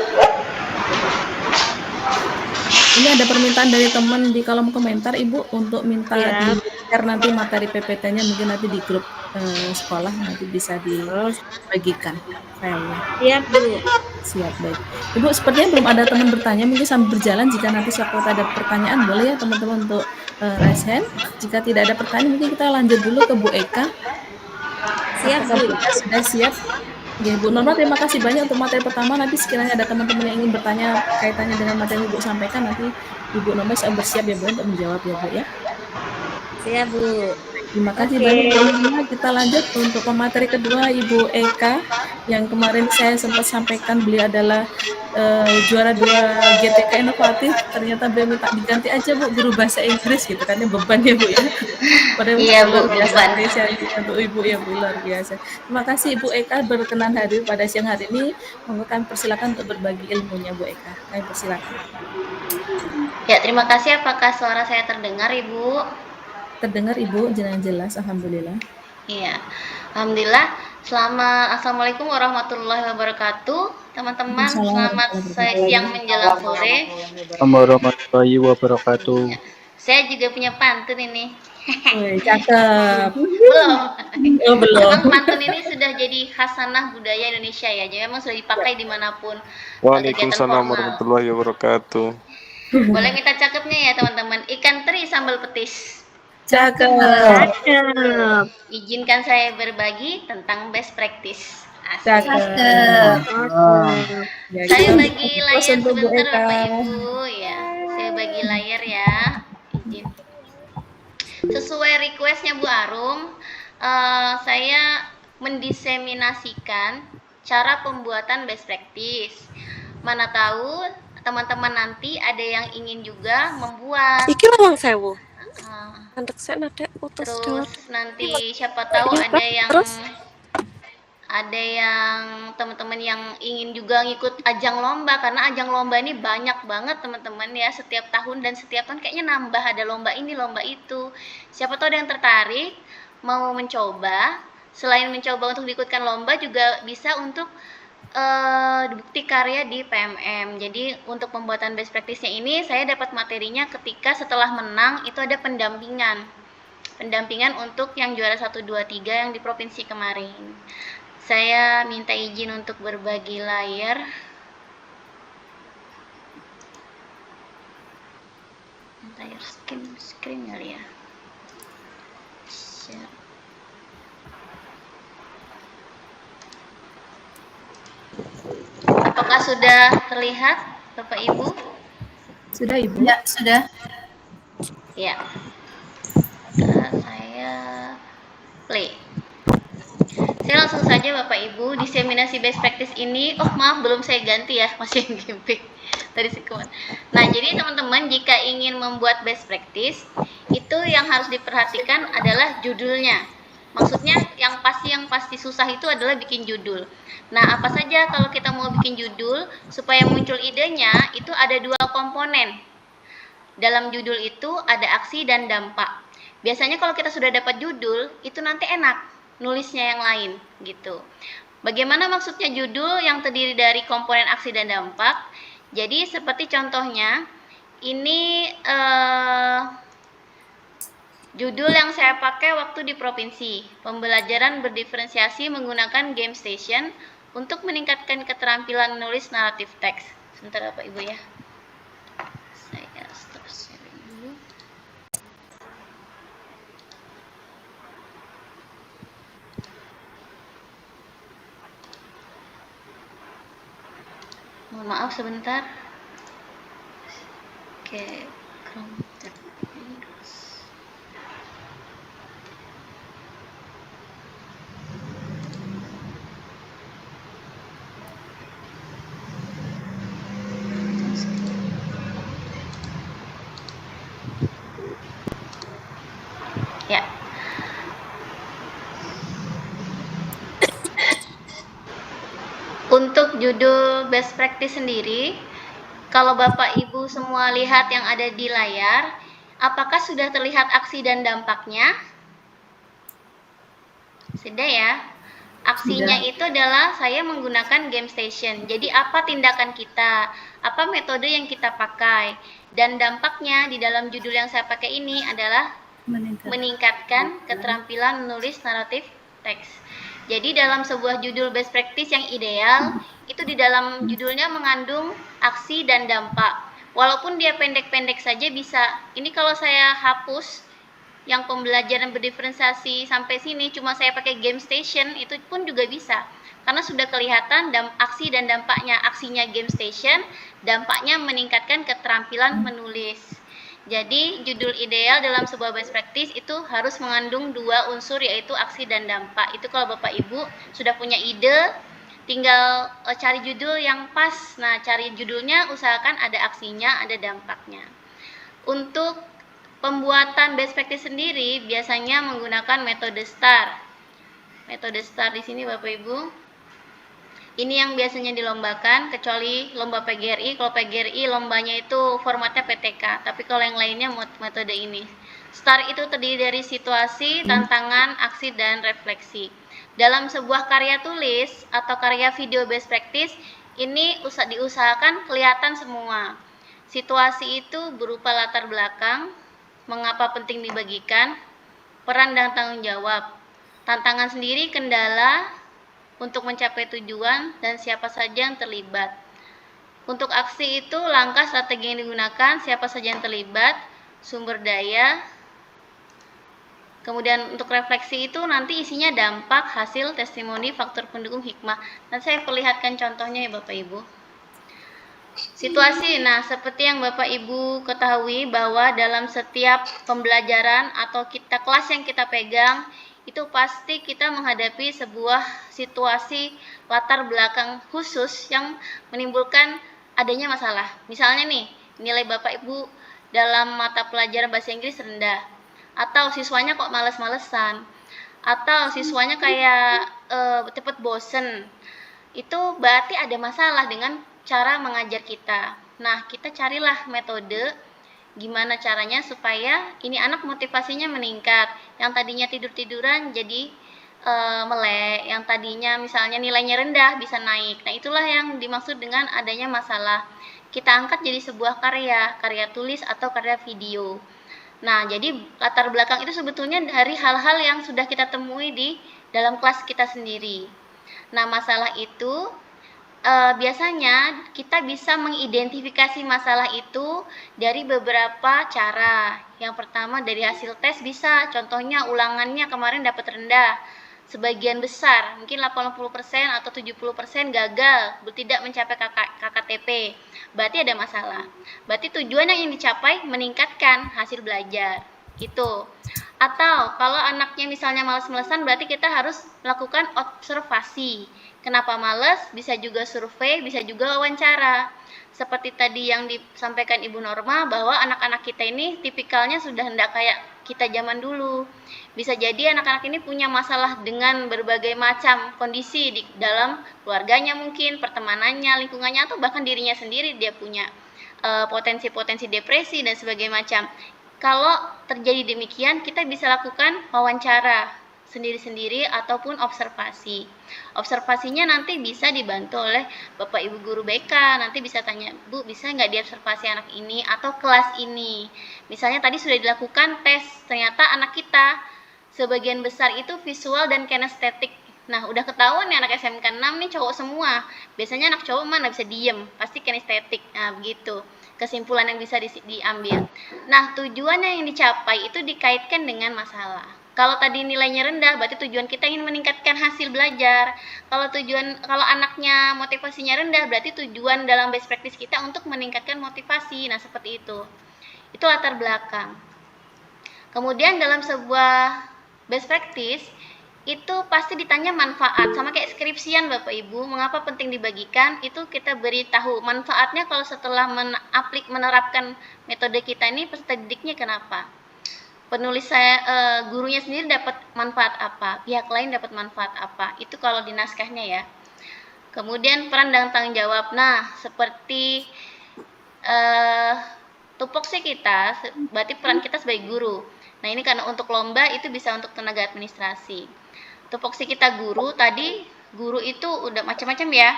Ini ada permintaan dari teman di kolom komentar Ibu untuk minta di-share nanti materi PPT-nya, mungkin nanti di grup sekolah nanti bisa dibagikan filenya. Siap Bu. Siap, baik. Ibu sepertinya belum ada teman bertanya, mungkin sambil berjalan jika nanti siapa ada pertanyaan boleh ya teman-teman untuk raise hand. Jika tidak ada pertanyaan mungkin kita lanjut dulu ke Bu Eka. Siap Bu. Sudah siap? Ya, Bu Norma, terima kasih banyak untuk materi pertama. Nanti sekiranya ada teman-teman yang ingin bertanya kaitannya dengan materi yang Ibu sampaikan, nanti Ibu Norma bisa bersiap ya Bu untuk menjawab ya Bu ya. Siap Bu. Terima kasih banyak Bu Norma. Kita lanjut untuk pemateri kedua Ibu Eka, yang kemarin saya sempat sampaikan beliau adalah juara 2 GTK inovatif. Ternyata beliau minta diganti aja Bu guru bahasa Inggris gitu kan, beban ya Bu ya. Padahal Iya Bu, beban. Untuk Ibu ya Bu, luar biasa. Terima kasih Ibu Eka berkenan hadir pada siang hari ini. Monggo kami persilakan untuk berbagi ilmunya Bu Eka. Kami persilakan. Ya, terima kasih. Apakah suara saya terdengar Ibu? Terdengar Ibu, jelas, alhamdulillah. Iya, alhamdulillah. Assalamualaikum warahmatullahi wabarakatuh, teman-teman. Selamat siang menjelang sore. Warahmatullahi wabarakatuh. Ya, saya juga punya pantun ini. Cakep. Belum. Memang pantun ini sudah jadi khasanah budaya Indonesia ya. Jadi memang sudah dipakai dimanapun. Waalaikumsalam warahmatullahi wabarakatuh. Boleh minta cakepnya ya teman-teman. Ikan teri sambal petis. Cakep. Izinkan saya berbagi tentang best practice. Cakep. Saya bagi layar sebentar Bapak Ibu ya. Saya bagi layar ya. Izin. Sesuai requestnya Bu Arum, saya mendiseminasikan cara pembuatan best practice. Mana tahu teman-teman nanti ada yang ingin juga membuat. Iki lawang sewu. Andek saya nada putus. Terus nanti siapa tahu ada yang teman-teman yang ingin juga ngikut ajang lomba, karena ajang lomba ini banyak banget teman-teman ya, setiap tahun dan setiap tahun kayaknya nambah, ada lomba ini lomba itu. Siapa tahu ada yang tertarik mau mencoba, selain mencoba untuk diikutkan lomba juga bisa untuk bukti karya di PMM. Jadi untuk pembuatan best practice-nya ini saya dapat materinya ketika setelah menang itu ada pendampingan untuk yang juara 1, 2, 3 yang di provinsi kemarin. Saya minta izin untuk berbagi layar. Layar screen kali ya. Share. Apakah sudah terlihat Bapak Ibu? Sudah Ibu? Ya, sudah. Ya. Saya play. Saya langsung saja Bapak Ibu, diseminasi best practice ini, maaf belum saya ganti ya, masih yang gimmick tadi sekuat. Nah, jadi teman-teman jika ingin membuat best practice, itu yang harus diperhatikan adalah judulnya. Maksudnya yang pasti susah itu adalah bikin judul. Nah, apa saja kalau kita mau bikin judul supaya muncul idenya, itu ada 2 komponen. Dalam judul itu ada aksi dan dampak. Biasanya kalau kita sudah dapat judul, itu nanti enak nulisnya yang lain gitu. Bagaimana maksudnya judul yang terdiri dari komponen aksi dan dampak? Jadi seperti contohnya, ini judul yang saya pakai waktu di provinsi, pembelajaran berdiferensiasi menggunakan game station untuk meningkatkan keterampilan menulis naratif teks. Sebentar Bapak Ibu ya. Saya stop sharing dulu. Mohon maaf sebentar. Oke, Chrome tab virus. Ya. Untuk judul best practice sendiri, kalau Bapak Ibu semua lihat yang ada di layar, apakah sudah terlihat aksi dan dampaknya? Sudah ya. Aksinya itu adalah saya menggunakan game station. Jadi apa tindakan kita? Apa metode yang kita pakai? Dan dampaknya di dalam judul yang saya pakai ini adalah meningkatkan keterampilan menulis naratif teks. Jadi dalam sebuah judul best practice yang ideal, itu di dalam judulnya mengandung aksi dan dampak. Walaupun dia pendek-pendek saja bisa. Ini kalau saya hapus yang pembelajaran berdiferensiasi sampai sini, cuma saya pakai game station, itu pun juga bisa. Karena sudah kelihatan aksi dan dampaknya. Aksinya game station, dampaknya meningkatkan keterampilan menulis. Jadi judul ideal dalam sebuah best practice itu harus mengandung 2 unsur, yaitu aksi dan dampak. Itu kalau Bapak Ibu sudah punya ide, tinggal cari judul yang pas. Nah, cari judulnya usahakan ada aksinya, ada dampaknya. Untuk pembuatan best practice sendiri biasanya menggunakan metode STAR. Metode STAR di sini Bapak Ibu. Ini yang biasanya dilombakan, kecuali lomba PGRI. Kalau PGRI lombanya itu formatnya PTK, tapi kalau yang lainnya metode ini. STAR itu terdiri dari situasi, tantangan, aksi, dan refleksi. Dalam sebuah karya tulis atau karya video best practice, ini diusahakan kelihatan semua. Situasi itu berupa latar belakang, mengapa penting dibagikan, peran dan tanggung jawab. Tantangan sendiri kendala untuk mencapai tujuan dan siapa saja yang terlibat. Untuk aksi itu langkah strategi yang digunakan, siapa saja yang terlibat, sumber daya. Kemudian untuk refleksi itu nanti isinya dampak, hasil, testimoni, faktor pendukung, hikmah. Dan saya perlihatkan contohnya ya Bapak Ibu. Situasi, nah seperti yang Bapak Ibu ketahui bahwa dalam setiap pembelajaran atau kelas yang kita pegang, itu pasti kita menghadapi sebuah situasi latar belakang khusus yang menimbulkan adanya masalah. Misalnya nih, nilai Bapak Ibu dalam mata pelajaran bahasa Inggris rendah, atau siswanya kok males-malesan, atau siswanya kayak cepet bosen. Itu berarti ada masalah dengan cara mengajar kita. Nah, kita carilah metode gimana caranya supaya ini anak motivasinya meningkat. Yang tadinya tidur-tiduran jadi melek, yang tadinya misalnya nilainya rendah bisa naik. Nah, itulah yang dimaksud dengan adanya masalah. Kita angkat jadi sebuah karya tulis atau karya video. Nah, jadi latar belakang itu sebetulnya dari hal-hal yang sudah kita temui di dalam kelas kita sendiri. Nah, masalah itu biasanya kita bisa mengidentifikasi masalah itu dari beberapa cara. Yang pertama dari hasil tes bisa, contohnya ulangannya kemarin dapat rendah, sebagian besar, mungkin 80% atau 70% gagal, tidak mencapai KKTP. Berarti ada masalah. Berarti tujuan yang ingin dicapai meningkatkan hasil belajar. Gitu. Atau kalau anaknya misalnya malas-malesan, berarti kita harus melakukan observasi. Kenapa males? Bisa juga survei, bisa juga wawancara. Seperti tadi yang disampaikan Ibu Norma, bahwa anak-anak kita ini tipikalnya sudah hendak kayak kita zaman dulu. Bisa jadi anak-anak ini punya masalah dengan berbagai macam kondisi di dalam keluarganya mungkin, pertemanannya, lingkungannya, atau bahkan dirinya sendiri dia punya potensi-potensi depresi dan sebagainya macam. Kalau terjadi demikian, kita bisa lakukan wawancara sendiri-sendiri ataupun observasi. Observasinya nanti bisa dibantu oleh Bapak Ibu guru BK. Nanti bisa tanya, Bu, bisa nggak diobservasi anak ini atau kelas ini? Misalnya tadi sudah dilakukan tes, ternyata anak kita sebagian besar itu visual dan kinestetik. Nah, udah ketahuan nih anak SMK 6 nih cowok semua. Biasanya anak cowok mana bisa diem, pasti kinestetik. Nah, begitu kesimpulan yang bisa diambil. Nah, tujuannya yang dicapai itu dikaitkan dengan masalah. Kalau tadi nilainya rendah, berarti tujuan kita ingin meningkatkan hasil belajar. Kalau anaknya motivasinya rendah, berarti tujuan dalam best practice kita untuk meningkatkan motivasi. Nah, seperti itu. Itu latar belakang. Kemudian dalam sebuah best practice itu pasti ditanya manfaat, sama kayak skripsian Bapak Ibu, mengapa penting dibagikan, itu kita beritahu manfaatnya. Kalau setelah menerapkan metode kita ini, peserta didiknya kenapa, penulis gurunya sendiri dapat manfaat apa, pihak lain dapat manfaat apa, itu kalau di naskahnya ya. Kemudian peran dan tanggung jawab. Nah, seperti tupoksi kita, berarti peran kita sebagai guru. Nah, ini karena untuk lomba itu bisa untuk tenaga administrasi. Tupoksi kita guru, tadi guru itu udah macam-macam ya.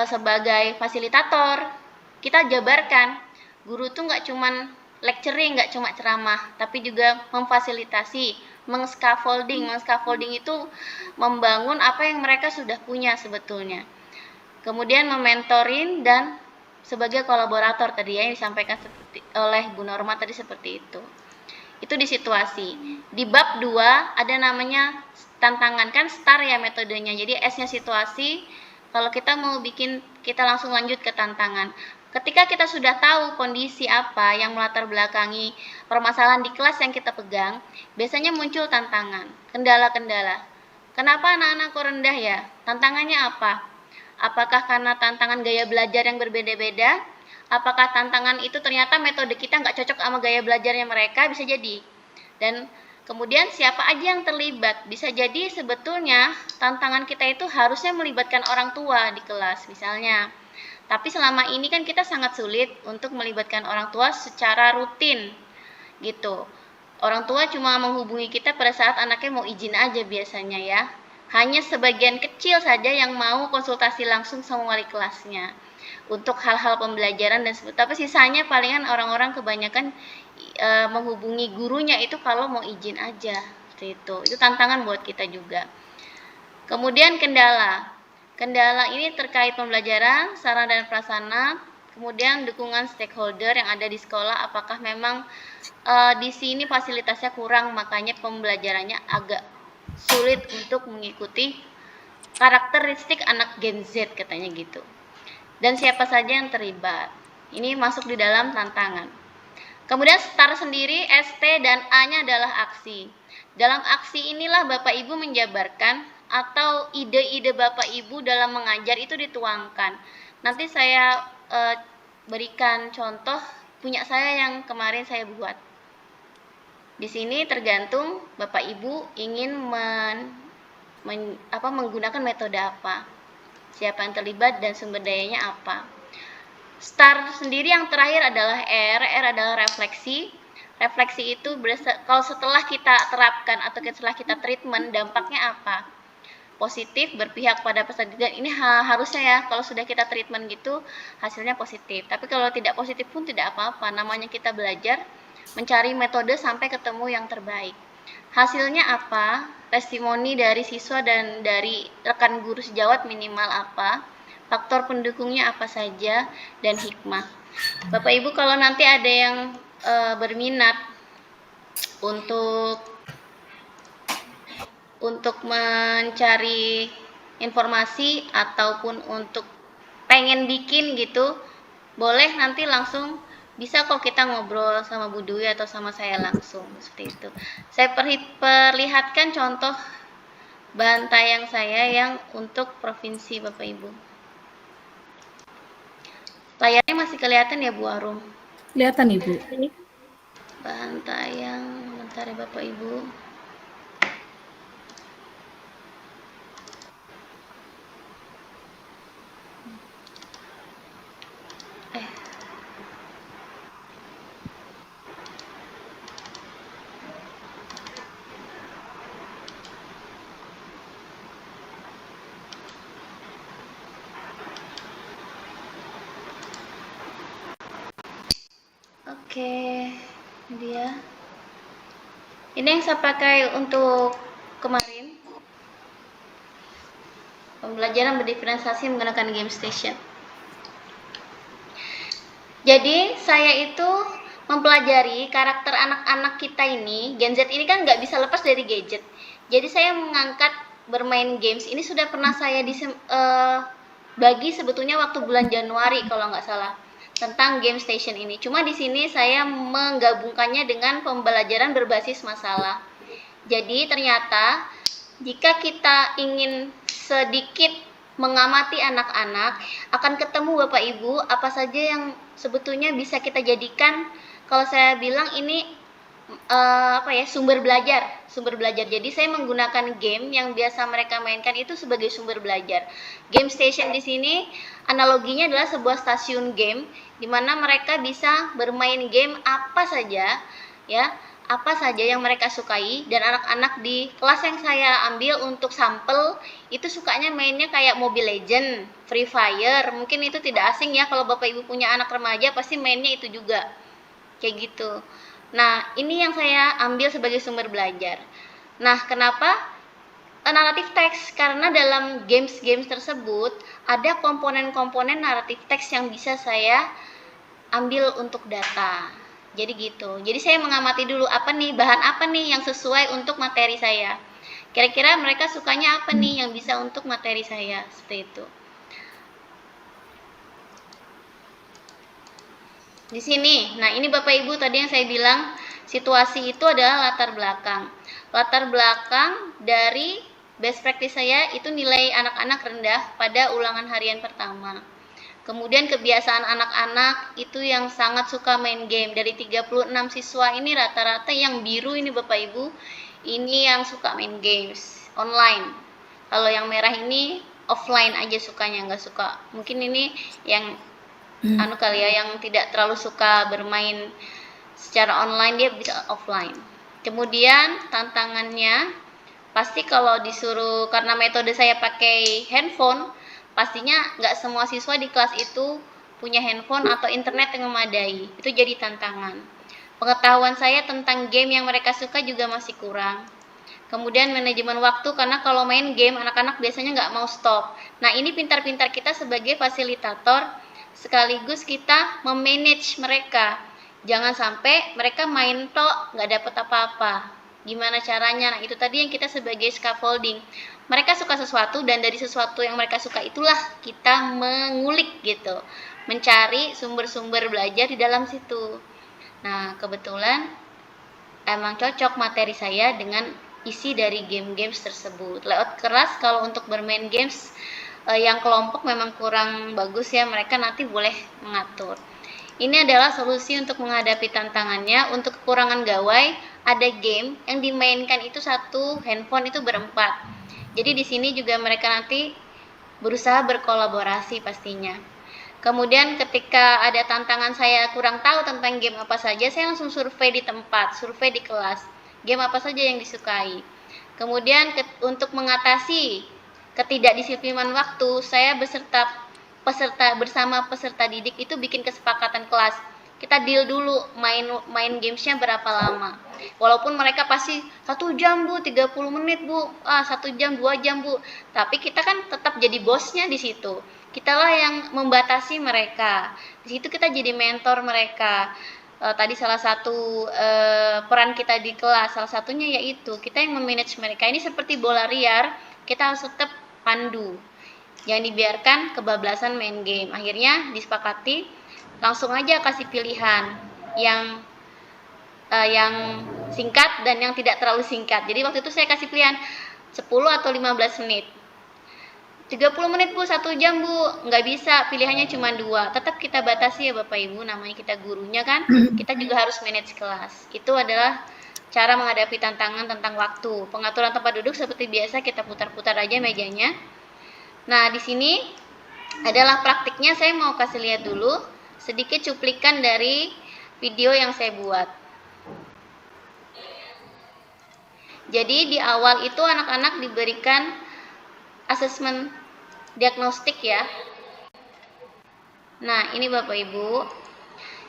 Sebagai fasilitator, kita jabarkan, guru tuh nggak cuman lecturing, nggak cuma ceramah, tapi juga memfasilitasi, meng-scaffolding. Meng-scaffolding itu membangun apa yang mereka sudah punya sebetulnya. Kemudian mementorin dan sebagai kolaborator tadi ya, yang disampaikan oleh Bu Norma tadi seperti itu. Itu di situasi. Di bab 2 ada namanya tantangan, kan STAR ya metodenya. Jadi S-nya situasi. Kalau kita mau bikin, kita langsung lanjut ke tantangan. Ketika kita sudah tahu kondisi apa yang melatar belakangi permasalahan di kelas yang kita pegang, biasanya muncul tantangan, kendala-kendala. Kenapa anak-anakku rendah ya? Tantangannya apa? Apakah karena tantangan gaya belajar yang berbeda-beda? Apakah tantangan itu ternyata metode kita nggak cocok sama gaya belajarnya mereka? Bisa jadi. Dan kemudian siapa aja yang terlibat? Bisa jadi sebetulnya tantangan kita itu harusnya melibatkan orang tua di kelas misalnya. Tapi selama ini kan kita sangat sulit untuk melibatkan orang tua secara rutin gitu. Orang tua cuma menghubungi kita pada saat anaknya mau izin aja biasanya ya. Hanya sebagian kecil saja yang mau konsultasi langsung sama wali kelasnya untuk hal-hal pembelajaran dan sebagainya. Tapi sisanya palingan orang-orang kebanyakan menghubungi gurunya itu kalau mau izin aja. Seperti itu. Itu tantangan buat kita juga. Kemudian kendala. Kendala ini terkait pembelajaran, sarana dan prasarana, kemudian dukungan stakeholder yang ada di sekolah. Apakah memang di sini fasilitasnya kurang, makanya pembelajarannya agak sulit untuk mengikuti karakteristik anak Gen Z katanya gitu. Dan siapa saja yang terlibat. Ini masuk di dalam tantangan. Kemudian STAR sendiri, ST dan A-nya adalah aksi. Dalam aksi inilah Bapak Ibu menjabarkan atau ide-ide Bapak Ibu dalam mengajar itu dituangkan. Nanti saya berikan contoh punya saya yang kemarin saya buat. Di sini tergantung Bapak Ibu ingin menggunakan metode apa, siapa yang terlibat dan sumber dayanya apa. STAR sendiri yang terakhir adalah R adalah refleksi. Refleksi itu kalau setelah kita terapkan atau setelah kita treatment, dampaknya apa? Positif, berpihak pada peserta didik. Ini harusnya ya, kalau sudah kita treatment gitu hasilnya positif. Tapi kalau tidak positif pun tidak apa-apa, namanya kita belajar mencari metode sampai ketemu yang terbaik. Hasilnya apa? Testimoni dari siswa dan dari rekan guru sejawat minimal apa? Faktor pendukungnya apa saja, dan hikmah. Bapak Ibu kalau nanti ada yang berminat untuk mencari informasi ataupun untuk pengen bikin gitu, boleh nanti langsung bisa kok kita ngobrol sama Bu Dwi atau sama saya langsung seperti itu. Saya perlihatkan contoh bahan tayang saya yang untuk provinsi Bapak Ibu. Layarnya masih kelihatan ya Bu Arum? Kelihatan Ibu. Bahan tayang, bentar ya Bapak Ibu. Oke, ini dia. Ini yang saya pakai untuk kemarin. Pembelajaran berdiferensiasi menggunakan game station. Jadi saya itu mempelajari karakter anak-anak kita ini. Gen Z ini kan nggak bisa lepas dari gadget. Jadi saya mengangkat bermain games. Ini sudah pernah saya bagi sebetulnya waktu bulan Januari kalau nggak salah, tentang game station ini. Cuma di sini saya menggabungkannya dengan pembelajaran berbasis masalah. Jadi ternyata jika kita ingin sedikit mengamati anak-anak, akan ketemu Bapak Ibu apa saja yang sebetulnya bisa kita jadikan, kalau saya bilang ini sumber belajar. Jadi saya menggunakan game yang biasa mereka mainkan itu sebagai sumber belajar. Game station di sini analoginya adalah sebuah stasiun game di mana mereka bisa bermain game apa saja, ya, apa saja yang mereka sukai. Dan anak-anak di kelas yang saya ambil untuk sampel itu sukanya mainnya kayak Mobile Legend, Free Fire. Mungkin itu tidak asing ya, kalau Bapak Ibu punya anak remaja pasti mainnya itu juga, kayak gitu. Nah, ini yang saya ambil sebagai sumber belajar. Nah, kenapa naratif teks? Karena dalam games tersebut ada komponen-komponen naratif teks yang bisa saya ambil untuk data. Jadi gitu. Jadi saya mengamati dulu bahan apa nih yang sesuai untuk materi saya. Kira-kira mereka sukanya apa nih yang bisa untuk materi saya, seperti itu. Di sini, nah ini Bapak Ibu tadi yang saya bilang, situasi itu adalah latar belakang. Latar belakang dari best practice saya itu nilai anak-anak rendah pada ulangan harian pertama. Kemudian kebiasaan anak-anak itu yang sangat suka main game. Dari 36 siswa ini rata-rata yang biru ini Bapak Ibu, ini yang suka main games online. Kalau yang merah ini offline aja sukanya, nggak suka. Mungkin ini yang yang tidak terlalu suka bermain secara online, dia bisa offline. Kemudian tantangannya pasti kalau disuruh, karena metode saya pakai handphone, pastinya nggak semua siswa di kelas itu punya handphone atau internet yang memadai. Itu jadi tantangan. Pengetahuan saya tentang game yang mereka suka juga masih kurang. Kemudian manajemen waktu, karena kalau main game anak-anak biasanya nggak mau stop. Nah, ini pintar-pintar kita sebagai fasilitator sekaligus kita memanage mereka. Jangan sampai mereka main tok nggak dapat apa-apa. Gimana caranya? Nah, itu tadi yang kita sebagai scaffolding. Mereka suka sesuatu dan dari sesuatu yang mereka suka itulah kita mengulik gitu. Mencari sumber-sumber belajar di dalam situ. Nah, kebetulan emang cocok materi saya dengan isi dari game-games tersebut. Layout keras kalau untuk bermain games yang kelompok memang kurang bagus ya, mereka nanti boleh mengatur. Ini adalah solusi untuk menghadapi tantangannya. Untuk kekurangan gawai, ada game yang dimainkan itu satu handphone itu berempat. Jadi di sini juga mereka nanti berusaha berkolaborasi pastinya. Kemudian ketika ada tantangan saya kurang tahu tentang game apa saja, saya langsung survei di tempat, survei di kelas. Game apa saja yang disukai. Kemudian untuk mengatasi ketidakdisiplinan waktu, saya bersama peserta didik itu bikin kesepakatan kelas. Kita deal dulu main gamesnya berapa lama. Walaupun mereka pasti 1 jam Bu, 30 menit Bu, 1 jam, 2 jam Bu. Tapi kita kan tetap jadi bosnya di situ. Kitalah yang membatasi mereka. Di situ kita jadi mentor mereka. Tadi salah satu peran kita di kelas, salah satunya yaitu kita yang memanage mereka. Ini seperti bola liar, kita harus tetap pandu, jangan dibiarkan kebablasan main game. Akhirnya disepakati langsung aja kasih pilihan yang singkat dan yang tidak terlalu singkat. Jadi waktu itu saya kasih pilihan 10 atau 15 menit. 30 menit Bu, 1 jam Bu, nggak bisa, pilihannya cuma 2. Tetap kita batasi ya Bapak Ibu, namanya kita gurunya kan, kita juga harus manage kelas. Itu adalah cara menghadapi tantangan tentang waktu. Pengaturan tempat duduk seperti biasa, kita putar-putar aja mejanya. Nah, di sini adalah praktiknya, saya mau kasih lihat dulu sedikit cuplikan dari video yang saya buat. Jadi di awal itu anak-anak diberikan asesmen diagnostik ya. Nah, ini Bapak Ibu.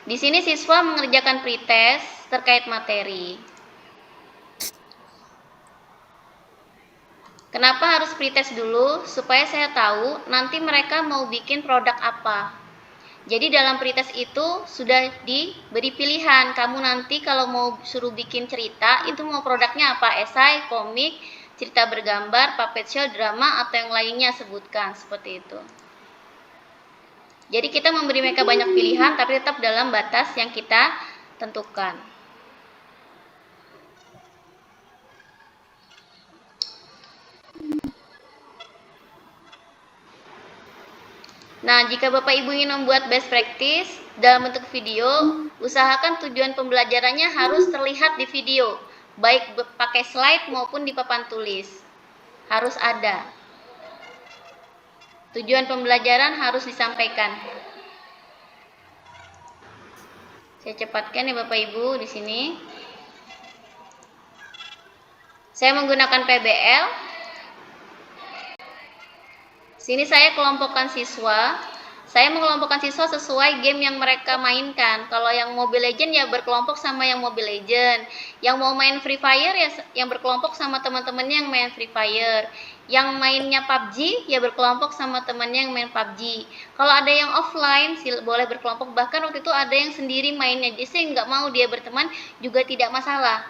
Di sini siswa mengerjakan pretest terkait materi. Kenapa harus pretest dulu? Supaya saya tahu nanti mereka mau bikin produk apa. Jadi dalam pretest itu sudah diberi pilihan, kamu nanti kalau mau suruh bikin cerita, itu mau produknya apa? Esai, komik, cerita bergambar, puppet show, drama, atau yang lainnya sebutkan, seperti itu. Jadi kita memberi mereka banyak pilihan, tapi tetap dalam batas yang kita tentukan. Nah, jika Bapak Ibu ingin membuat best practice dalam bentuk video, usahakan tujuan pembelajarannya harus terlihat di video, baik pakai slide maupun di papan tulis. Harus ada. Tujuan pembelajaran harus disampaikan. Saya cepatkan ya Bapak Ibu di sini. Saya menggunakan PBL. Sini saya kelompokkan siswa. Saya mengelompokkan siswa sesuai game yang mereka mainkan. Kalau yang Mobile Legend ya berkelompok sama yang Mobile Legend. Yang mau main Free Fire ya yang berkelompok sama teman-temannya yang main Free Fire. Yang mainnya PUBG ya berkelompok sama temannya yang main PUBG. Kalau ada yang offline boleh berkelompok. Bahkan waktu itu ada yang sendiri mainnya. Jadi saya nggak mau dia berteman juga tidak masalah.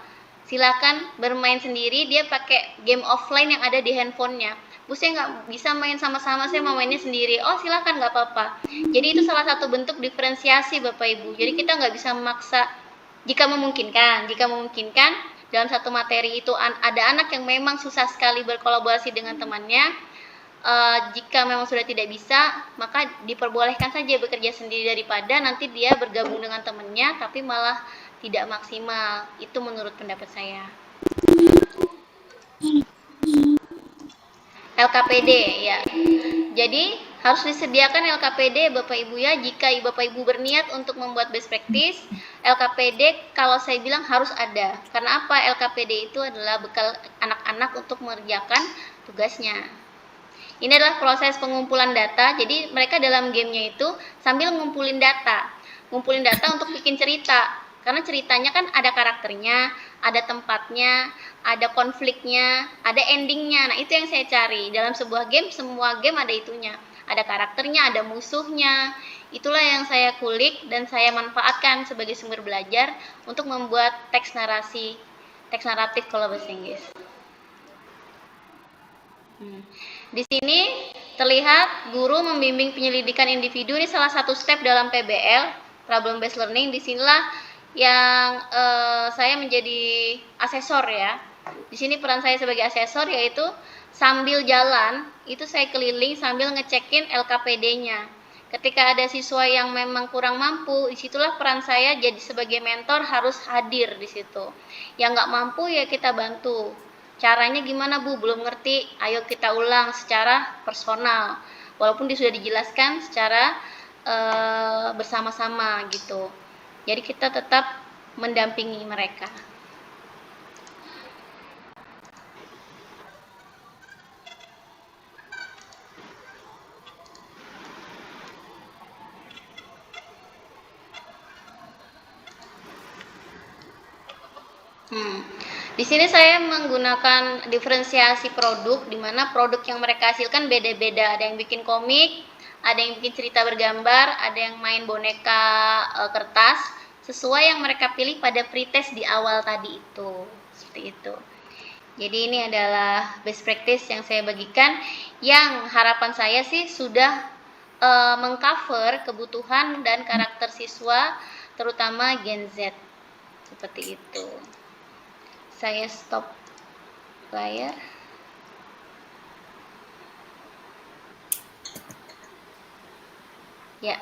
Silakan bermain sendiri, dia pakai game offline yang ada di handphonenya. Bu, saya nggak bisa main sama-sama, saya mau mainnya sendiri. Oh, silakan, nggak apa-apa. Jadi itu salah satu bentuk diferensiasi Bapak Ibu. Jadi kita nggak bisa memaksa jika memungkinkan. Jika memungkinkan, dalam satu materi itu ada anak yang memang susah sekali berkolaborasi dengan temannya. Jika memang sudah tidak bisa, maka diperbolehkan saja bekerja sendiri daripada nanti dia bergabung dengan temannya, tapi malah tidak maksimal. Itu menurut pendapat saya. LKPD ya. Jadi harus disediakan LKPD Bapak Ibu ya. Jika Bapak Ibu berniat untuk membuat best practice, LKPD kalau saya bilang harus ada. Karena apa? LKPD itu adalah bekal anak-anak untuk mengerjakan tugasnya. Ini adalah proses pengumpulan data. Jadi mereka dalam gamenya itu sambil ngumpulin data. Ngumpulin data untuk bikin cerita. Karena ceritanya kan ada karakternya, ada tempatnya, ada konfliknya, ada endingnya. Nah, itu yang saya cari. Dalam sebuah game, semua game ada itunya. Ada karakternya, ada musuhnya. Itulah yang saya kulik dan saya manfaatkan sebagai sumber belajar untuk membuat teks narasi, teks naratif kalau bahasa Inggris. Di sini terlihat guru membimbing penyelidikan individu. Ini salah satu step dalam PBL, problem based learning. Disinilah yang saya menjadi asesor ya. Di sini peran saya sebagai asesor yaitu sambil jalan itu saya keliling sambil ngecekin LKPD-nya. Ketika ada siswa yang memang kurang mampu, disitulah peran saya jadi sebagai mentor harus hadir di situ. Yang nggak mampu ya kita bantu. Caranya gimana Bu? Belum ngerti? Ayo kita ulang secara personal. Walaupun sudah dijelaskan secara bersama-sama gitu. Jadi kita tetap mendampingi mereka. Di sini saya menggunakan diferensiasi produk, di mana produk yang mereka hasilkan beda-beda. Ada yang bikin komik, ada yang bikin cerita bergambar, ada yang main boneka kertas, sesuai yang mereka pilih pada pretest di awal tadi itu. Seperti itu. Jadi ini adalah best practice yang saya bagikan, yang harapan saya sih sudah mengcover kebutuhan dan karakter siswa, terutama Gen Z. Seperti itu. Saya stop layar. Ya,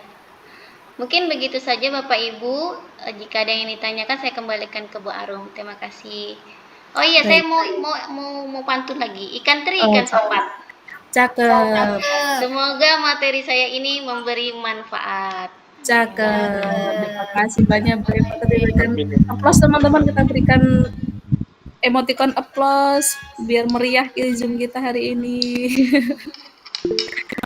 mungkin begitu saja Bapak Ibu. Jika ada yang ditanyakan, saya kembalikan ke Bu Arum. Terima kasih. Oh iya, saya mau pantun lagi. Ikan teri, ikan sopat. Cakep. Semoga materi saya ini memberi manfaat. Cakep. Terima kasih banyak Bu Eka. Kita berikan aplaus teman-teman, kita berikan emoticon aplaus biar meriah ke Zoom kita hari ini.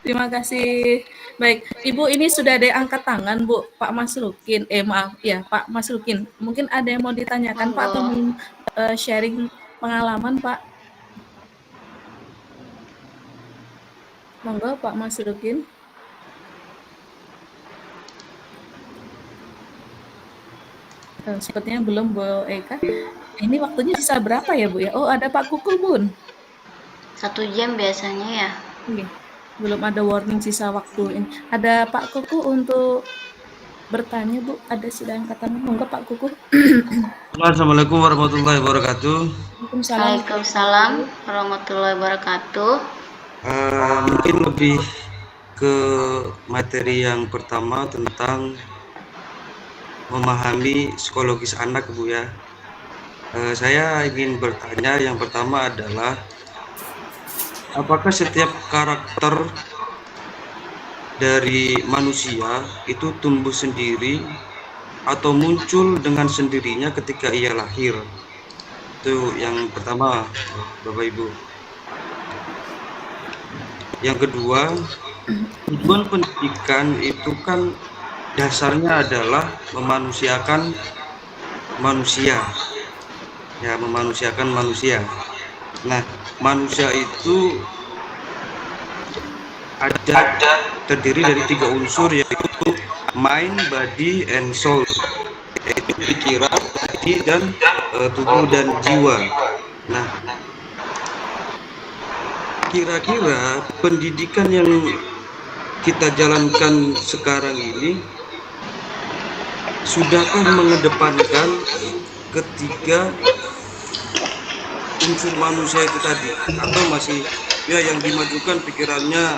Terima kasih. Baik, Ibu, ini sudah ada yang angkat tangan, Bu. Pak Masrukin. Maaf, ya, Pak Masrukin. Mungkin ada yang mau ditanyakan, Pak, atau mau sharing pengalaman, Pak? Monggo, Pak Masrukin. Sepertinya belum, Bu Eka. Ini waktunya sisa berapa ya, Bu ya? Oh, ada Pak Kukul, Bun. 1 jam biasanya ya. Oke. Belum ada warning sisa waktu ini. Ada Pak Kuku untuk bertanya, Bu. Ada sudah angkat tangan. Monggo Pak Kuku. Assalamualaikum warahmatullahi wabarakatuh. Waalaikumsalam warahmatullahi wabarakatuh. Mungkin lebih ke materi yang pertama tentang memahami psikologis anak, Bu ya. Saya ingin bertanya, yang pertama adalah apakah setiap karakter dari manusia itu tumbuh sendiri atau muncul dengan sendirinya ketika ia lahir? Itu yang pertama, Bapak Ibu. Yang kedua, tujuan pendidikan itu kan dasarnya adalah memanusiakan manusia. Ya, memanusiakan manusia. Nah, manusia itu terdiri dari 3 unsur, yaitu mind, body, and soul, yaitu pikiran, hati, dan tubuh dan jiwa. Nah, kira-kira pendidikan yang kita jalankan sekarang ini sudahkah mengedepankan ketiga unsur manusia itu tadi, atau masih ya yang dimajukan pikirannya,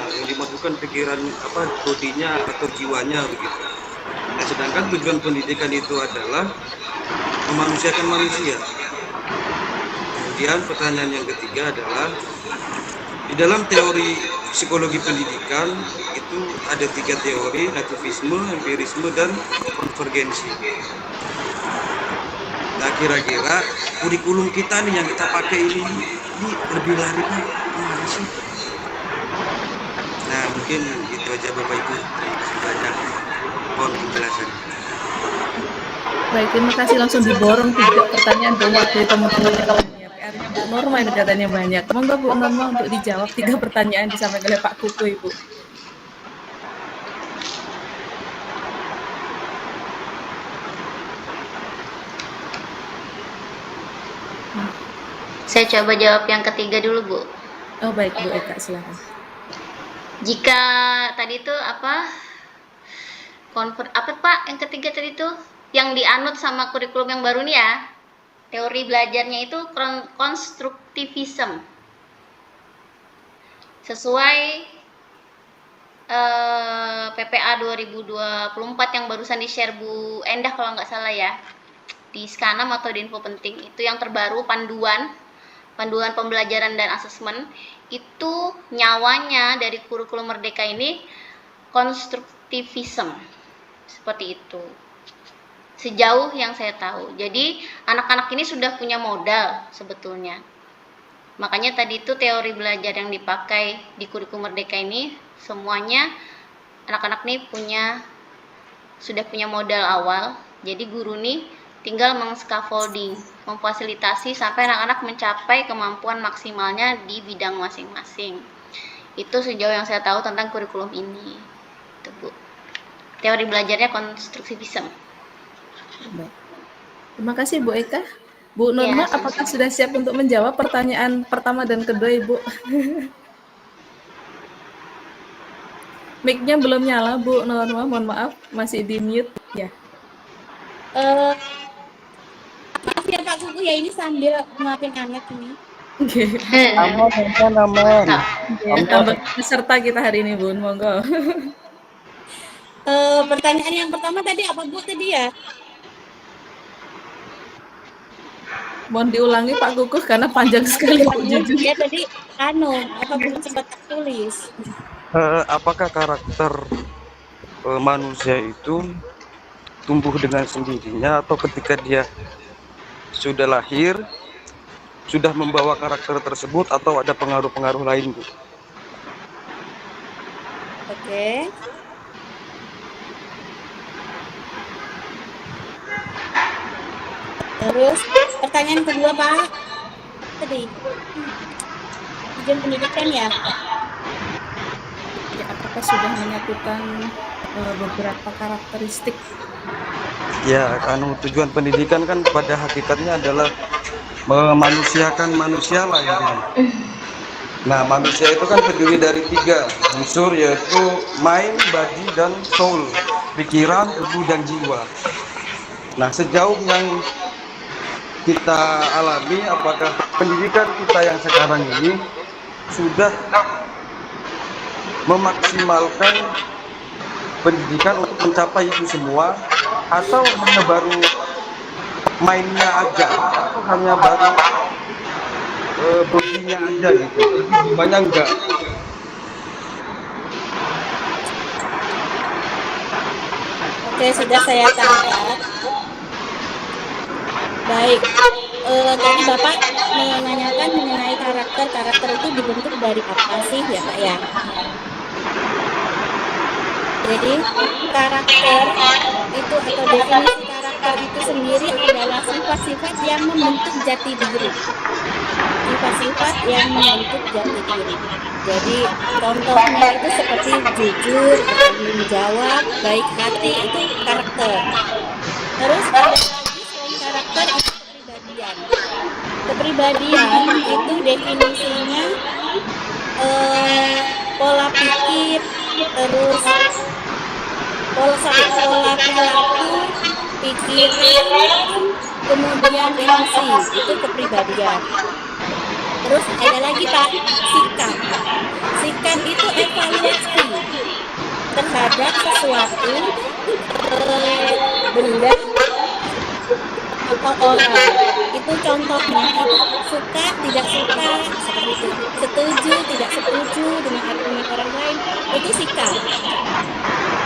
bodinya atau jiwanya begitu. Nah, sedangkan tujuan pendidikan itu adalah memanusiakan manusia. Kemudian pertanyaan yang ketiga adalah, di dalam teori psikologi pendidikan itu ada 3 teori, nativisme, empirisme, dan konvergensi. Nah, kira-kira kurikulum kita nih yang kita pakai ini lebih larinya kemana sih? Nah, mungkin itu aja Bapak Ibu. Terima kasih banyak. Mohon penjelasan. Baik, terima kasih. Langsung diborong 3 pertanyaan banyak dari teman-teman yang lainnya. PR-nya Bu Norma ini katanya banyak. Monggo Bu Norma untuk dijawab 3 pertanyaan disampaikan oleh Pak Kuku, Ibu. Saya coba jawab yang ketiga dulu, Bu. Oh, baik Bu Eka, silakan. Jika tadi itu apa Pak yang ketiga tadi itu yang dianut sama kurikulum yang baru nih ya, teori belajarnya itu konstruktivisme sesuai PPA 2024 yang barusan di-share Bu Endah kalau nggak salah ya, di Skanam atau di Info Penting. Itu yang terbaru, panduan pembelajaran dan asesmen. Itu nyawanya dari kurikulum Merdeka ini konstruktivisme, seperti itu sejauh yang saya tahu. Jadi anak-anak ini sudah punya modal sebetulnya, makanya tadi itu teori belajar yang dipakai di kurikulum Merdeka ini semuanya anak-anak nih sudah punya modal awal. Jadi guru nih tinggal meng-scaffolding, memfasilitasi sampai anak-anak mencapai kemampuan maksimalnya di bidang masing-masing. Itu sejauh yang saya tahu tentang kurikulum ini. Itu, Bu. Teori belajarnya konstruktivisme. Baik. Terima kasih Bu Eka. Bu Norma, Ya, apakah sudah siap untuk menjawab pertanyaan pertama dan kedua, Ibu? Mic-nya belum nyala, Bu. Mohon maaf, masih di mute ya. Eh, maaf ya Pak Kuku ya, ini sambil nguapin anak ini. Aman, aman. Ya, tambah peserta kita hari ini, Bun. Monggo. Pertanyaan yang pertama tadi apa Bu tadi ya? Mohon diulangi Pak Kukuh karena panjang sekali, Bu, jujur. Ya tadi apa belum sempat tulis. Apakah karakter manusia itu tumbuh dengan sendirinya atau ketika dia sudah lahir sudah membawa karakter tersebut atau ada pengaruh-pengaruh lain, Bu? Oke. Terus pertanyaan kedua Pak, tadi tujuan pendidikan ya? Ya, apakah sudah menyatukan beberapa karakteristik? Ya, tujuan pendidikan kan pada hakikatnya adalah memanusiakan manusia lah ya. Nah, manusia itu kan terdiri dari 3 unsur, yaitu mind, body, dan soul, pikiran, tubuh, dan jiwa. Nah, sejauh yang kita alami, apakah pendidikan kita yang sekarang ini sudah memaksimalkan pendidikan untuk mencapai itu semua, atau hanya baru mainnya aja, atau hanya baru bodinya aja gitu, banyak enggak? Oke, sudah saya tangkap. Baik, tadi Bapak menanyakan mengenai karakter itu dibentuk dari apa sih ya Pak ya? Jadi karakter itu atau definisi karakter itu sendiri adalah sifat-sifat yang membentuk jati diri. Sifat-sifat yang membentuk jati diri. Jadi contohnya itu seperti jujur, bertanggung jawab, baik hati, itu karakter. Terus ada lagi selain karakter itu kepribadian. Kepribadian itu definisinya pola pikir, terus pola perilaku, pikiran, kemudian emosi, itu kepribadian. Terus ada lagi Pak, sikap. Sikap itu evaluasi terhadap sesuatu, benda atau orang. Itu contohnya itu suka, tidak suka, seperti itu. Setuju, tidak setuju dengan argumen orang lain, itu sikap.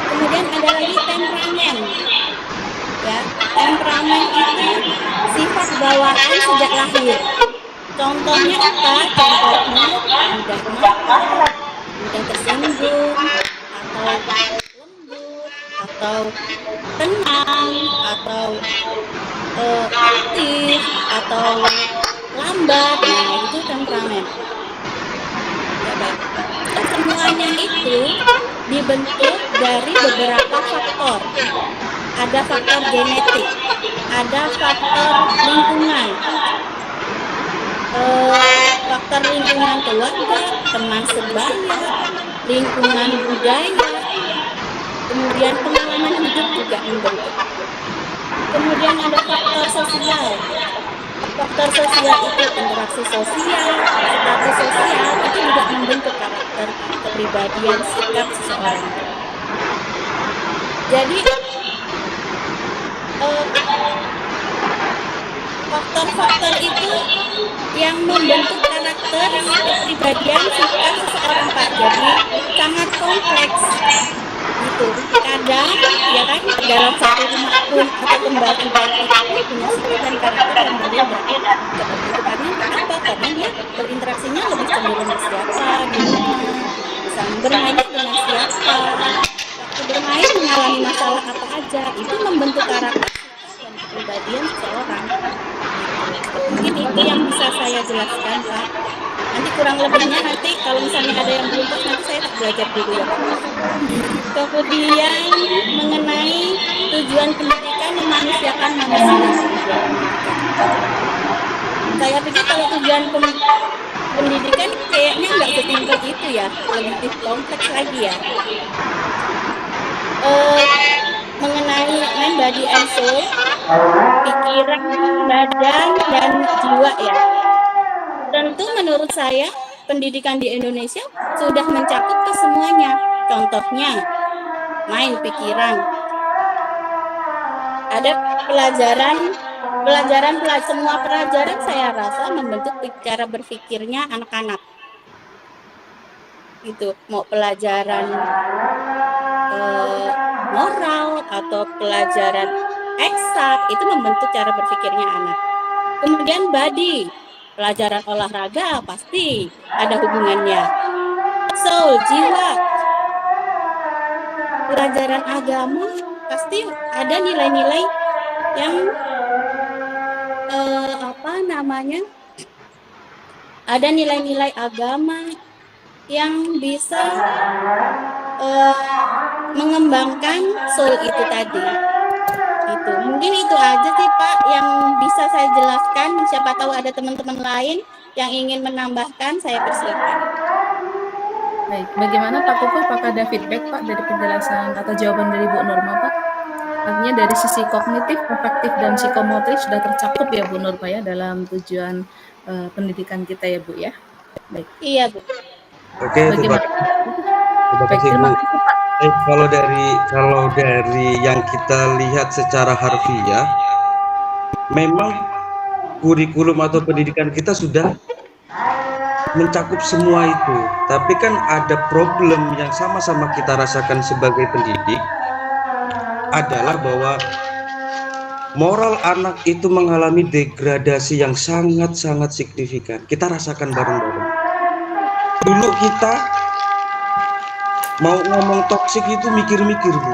Kemudian ada lagi temperamen. Ya, temperamen itu sifat bawaan sejak lahir. Contohnya apa? Contohnya mudah marah, mudah tersinggung, atau lembut, atau tenang, atau aktif, atau lambat. Nah, itu temperamen. Ya, baik. Semuanya itu dibentuk dari beberapa faktor. Ada faktor genetik, ada faktor lingkungan, faktor lingkungan keluarga, teman sebaya, lingkungan budaya, kemudian pengalaman hidup juga membentuk. Kemudian ada faktor sosial. Faktor sosial itu interaksi sosial, status sosial, itu juga membentuk karakter, kepribadian, sikap seseorang. Jadi faktor-faktor itu yang membentuk karakter, kepribadian, sikap seseorang Pak. Jadi sangat kompleks gitu. Kadang ya kan dalam satu rumah pun atau kembar pribadi itu punya sikap dan karakter yang berbeda. Seperti itu karena apa? Karena dia berinteraksinya lebih cenderung ke siapa di rumah, bisa bermainnya dengan siapa, waktu bermain mengalami masalah apa aja, itu membentuk karakter dan kepribadian seseorang. Mungkin itu yang bisa saya jelaskan Pak. Nanti kurang lebihnya nanti kalau misalnya ada yang belum tahu nanti saya tak belajar dulu ya Pak. Kemudian mengenai tujuan pendidikan memanusiakan manusia. Saya pikir kalau tujuan pendidikan kayaknya nggak sesimpel itu ya, lebih kompleks lagi ya. Mengenai mind, body, and soul, pikiran, badan, dan jiwa ya. Tentu menurut saya pendidikan di Indonesia sudah mencakup ke semuanya. Contohnya, mind, pikiran. Ada semua pelajaran saya rasa membentuk cara berpikirnya anak-anak. Gitu, mau pelajaran moral atau pelajaran eksak itu membentuk cara berpikirnya anak. Kemudian body, pelajaran olahraga pasti ada hubungannya. Soul, jiwa, pelajaran agama pasti ada nilai-nilai yang ada nilai-nilai agama yang bisa mengembangkan soul itu tadi. Itu mungkin itu aja sih Pak yang bisa saya jelaskan. Siapa tahu ada teman-teman lain yang ingin menambahkan, saya persilakan. Baik, bagaimana Pak Kuku? Apakah ada feedback Pak dari penjelasan atau jawaban dari Bu Nurma Pak? Artinya dari sisi kognitif, afektif, dan psikomotorik sudah tercakup ya Bu Nurma ya dalam tujuan pendidikan kita ya Bu ya. Baik. Iya Bu. Oke, terima kasih Bu. Kalau dari yang kita lihat secara harfiah, memang kurikulum atau pendidikan kita sudah mencakup semua itu. Tapi kan ada problem yang sama-sama kita rasakan sebagai pendidik, adalah bahwa moral anak itu mengalami degradasi yang sangat-sangat signifikan. Kita rasakan bareng-bareng. Dulu kita mau ngomong toksik itu mikir-mikir Bu,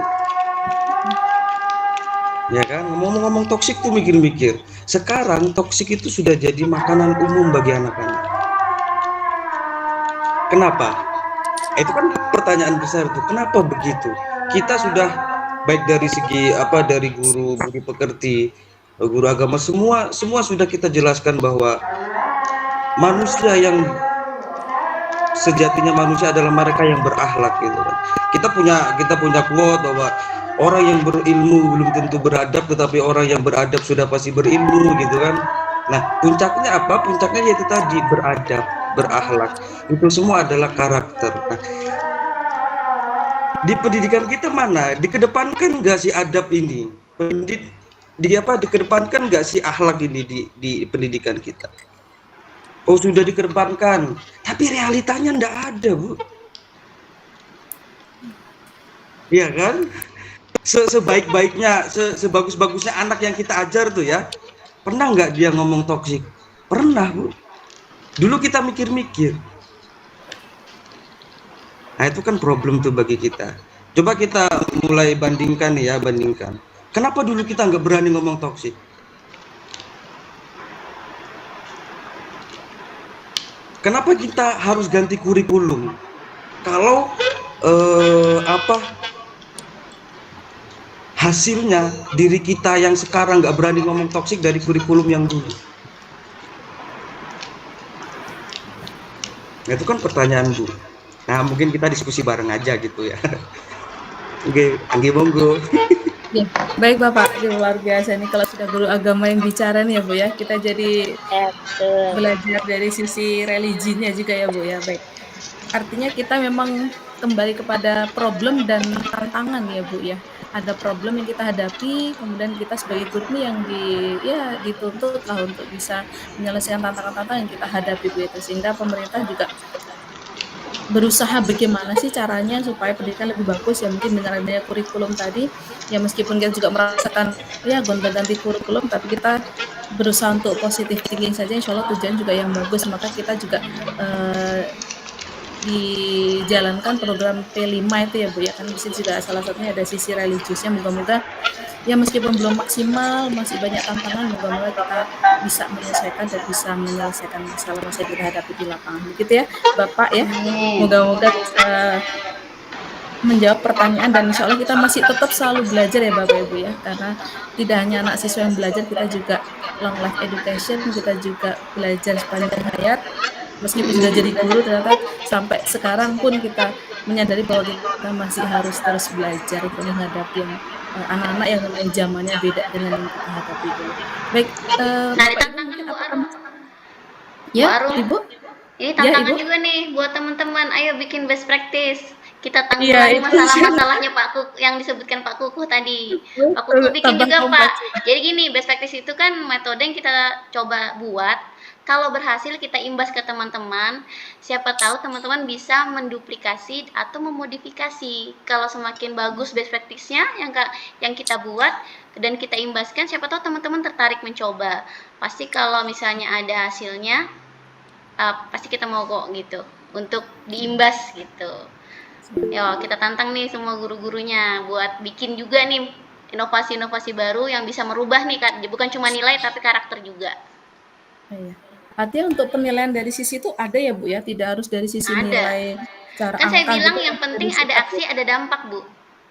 ya kan, ngomong-ngomong toksik tuh mikir-mikir. Sekarang toksik itu sudah jadi makanan umum bagi anak-anak. Kenapa? Itu kan pertanyaan besar tuh, kenapa begitu? Kita sudah baik dari segi dari guru pekerti, guru agama, semua sudah kita jelaskan bahwa manusia yang sejatinya manusia adalah mereka yang berakhlak gitu kan. Kita punya quote bahwa orang yang berilmu belum tentu beradab, tetapi orang yang beradab sudah pasti berilmu gitu kan. Nah, puncaknya apa? Puncaknya yaitu tadi beradab, berakhlak. Itu semua adalah karakter. Nah, di pendidikan kita mana dikedepankan nggak sih adab ini? Dikedepankan nggak sih akhlak ini di pendidikan kita? Oh, sudah dikedepankan, tapi realitanya nggak ada Bu. Iya kan? Sebaik-baiknya, sebagus-bagusnya anak yang kita ajar tuh ya, pernah nggak dia ngomong toksik? Pernah Bu. Dulu kita mikir-mikir. Nah, itu kan problem tuh bagi kita. Coba kita mulai bandingkan. Kenapa dulu kita nggak berani ngomong toksik? Kenapa kita harus ganti kurikulum? Kalau hasilnya diri kita yang sekarang nggak berani ngomong toksik dari kurikulum yang dulu. Nah, itu kan pertanyaan Bu. Nah, mungkin kita diskusi bareng aja gitu ya. Oke, Anggi monggo. Ya, baik Bapak, luar biasa nih kalau sudah guru agama yang bicara nih ya Bu ya. Kita jadi belajar dari sisi religinya juga ya Bu ya. Baik. Artinya kita memang kembali kepada problem dan tantangan ya Bu ya. Ada problem yang kita hadapi, kemudian kita sebagai guru yang dituntut lah untuk bisa menyelesaikan tantangan-tantangan yang kita hadapi Bu itu. Sehingga pemerintah juga berusaha bagaimana sih caranya supaya pendidikan lebih bagus ya, mungkin dengan adanya kurikulum tadi ya, meskipun kita juga merasakan ya gonta-ganti kurikulum, tapi kita berusaha untuk positive thinking saja, insya Allah tujuan juga yang bagus. Maka kita juga dijalankan program P5 itu ya Bu ya, kan di sini juga salah satunya ada sisi religiusnya. Moga-moga ya meskipun belum maksimal, masih banyak tantangan, moga-moga kita bisa menyelesaikan dan bisa menyelesaikan masalah-masalah yang kita hadapi di lapangan. Begitu ya Bapak ya, moga-moga bisa menjawab pertanyaan, dan insya Allah kita masih tetap selalu belajar ya Bapak Ibu ya, karena tidak hanya anak siswa yang belajar, kita juga long life education, kita juga belajar sepanjang hayat Meskipun sudah jadi guru, ternyata sampai sekarang pun kita menyadari bahwa kita masih harus terus belajar untuk menghadapi yang anak-anak yang memang zamannya beda dengan yang kita hadapi dulu. Baik, Nah, Bapak Ibu ditantangkan mungkin Bu apa Arum. Bu ya, Arum, Ibu? ini Ya, tantangan Ibu? juga nih buat teman-teman. Ayo bikin best practice. Kita Iya, tanggulangi itu masalah-masalahnya Pak Kuku yang disebutkan Pak Kuku tadi. Pak Kuku bikin tambah juga kompak. Pak. Jadi gini, best practice itu kan metode yang kita coba buat. Kalau berhasil kita imbas ke teman-teman. Siapa tahu teman-teman bisa menduplikasi atau memodifikasi. Kalau semakin bagus best practice-nya yang kita buat dan kita imbaskan, siapa tahu teman-teman tertarik mencoba. Pasti kalau misalnya ada hasilnya, pasti kita mau kok gitu untuk diimbas gitu. Yo, kita tantang nih semua guru-gurunya buat bikin juga nih inovasi-inovasi baru yang bisa merubah nih Kak. Bukan cuma nilai tapi karakter juga. Iya. Artinya untuk penilaian dari sisi itu ada ya Bu ya, tidak harus dari sisi Ada. nilai secara Kan saya angka bilang gitu, yang tapi penting dari ada sikap aksi, ya? ada dampak, Bu.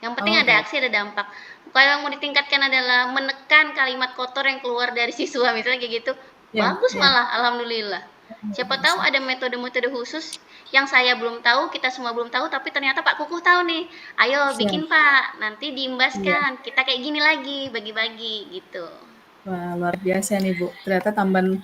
Yang penting Oh ada baik, aksi, ada dampak. Kalau yang mau ditingkatkan adalah menekan kalimat kotor yang keluar dari siswa, misalnya kayak gitu. ya Bagus ya. malah, alhamdulillah. Siapa tahu Bisa. ada metode-metode khusus yang saya belum tahu, kita semua belum tahu, tapi ternyata Pak Kukuh tahu nih. Ayo bikin Siap, Pak, nanti iya. diimbaskan. Kita kayak gini lagi, bagi-bagi gitu. Wah, luar biasa nih Bu. Ternyata tambahan,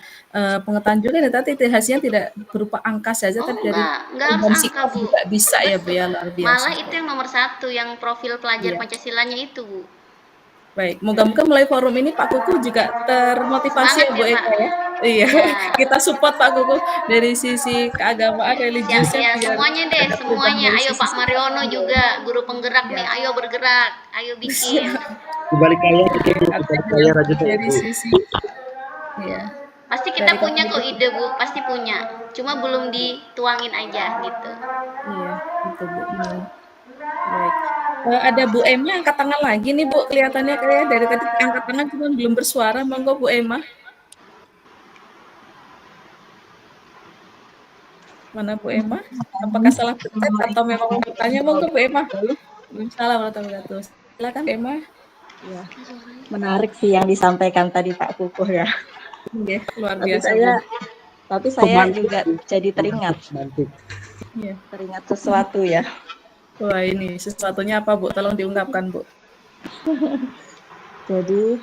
pengetahuan juga nih, tapi hasilnya tidak berupa angka saja, Oh tapi dari enggak harus perubahan angka sikap Bu. juga bisa ya Bu Betul. ya, luar biasa. Malah itu Baik, yang nomor satu, yang profil pelajar iya. Pancasilanya itu Bu. Baik, moga-moga melalui forum ini Pak Kuku juga termotivasi Semangat ya Bu ya Pak. Eka ya. Iya, Ya. kita support Pak Kuku dari sisi keagamaan, Siap religiusnya ya, biar semuanya deh, ada perubahan semuanya. dari Ayo sisi Pak Mariono sikapnya ya. juga, guru penggerak nih. Iya, Ayo bergerak, ayo bikin. Di balik layar itu Bu, di balik artinya layar aja dulu dari Bu. sisi Ya. iya, Pasti kita dari punya kami kok ide Bu, pasti punya. Cuma belum dituangin aja gitu. iya, itu Bu. Baik. Ada Bu Emma angkat tangan lagi nih Bu, kelihatannya kayak dari tadi angkat tangan cuma belum bersuara. Monggo Bu Emma. Mana Bu Emma? Apakah salah pencet atau memang mau bertanya? Monggo Bu Emma. Waalaikumsalam warahmatullahi wabarakatuh. Silakan Bu Emma. Ya, menarik sih yang disampaikan tadi Pak Kukuh ya. Nggih, luar Tapi biasa Bu. saya juga jadi teringat Iya. sesuatu ya. Wah ini sesuatunya apa Bu? Tolong diungkapkan Bu. Jadi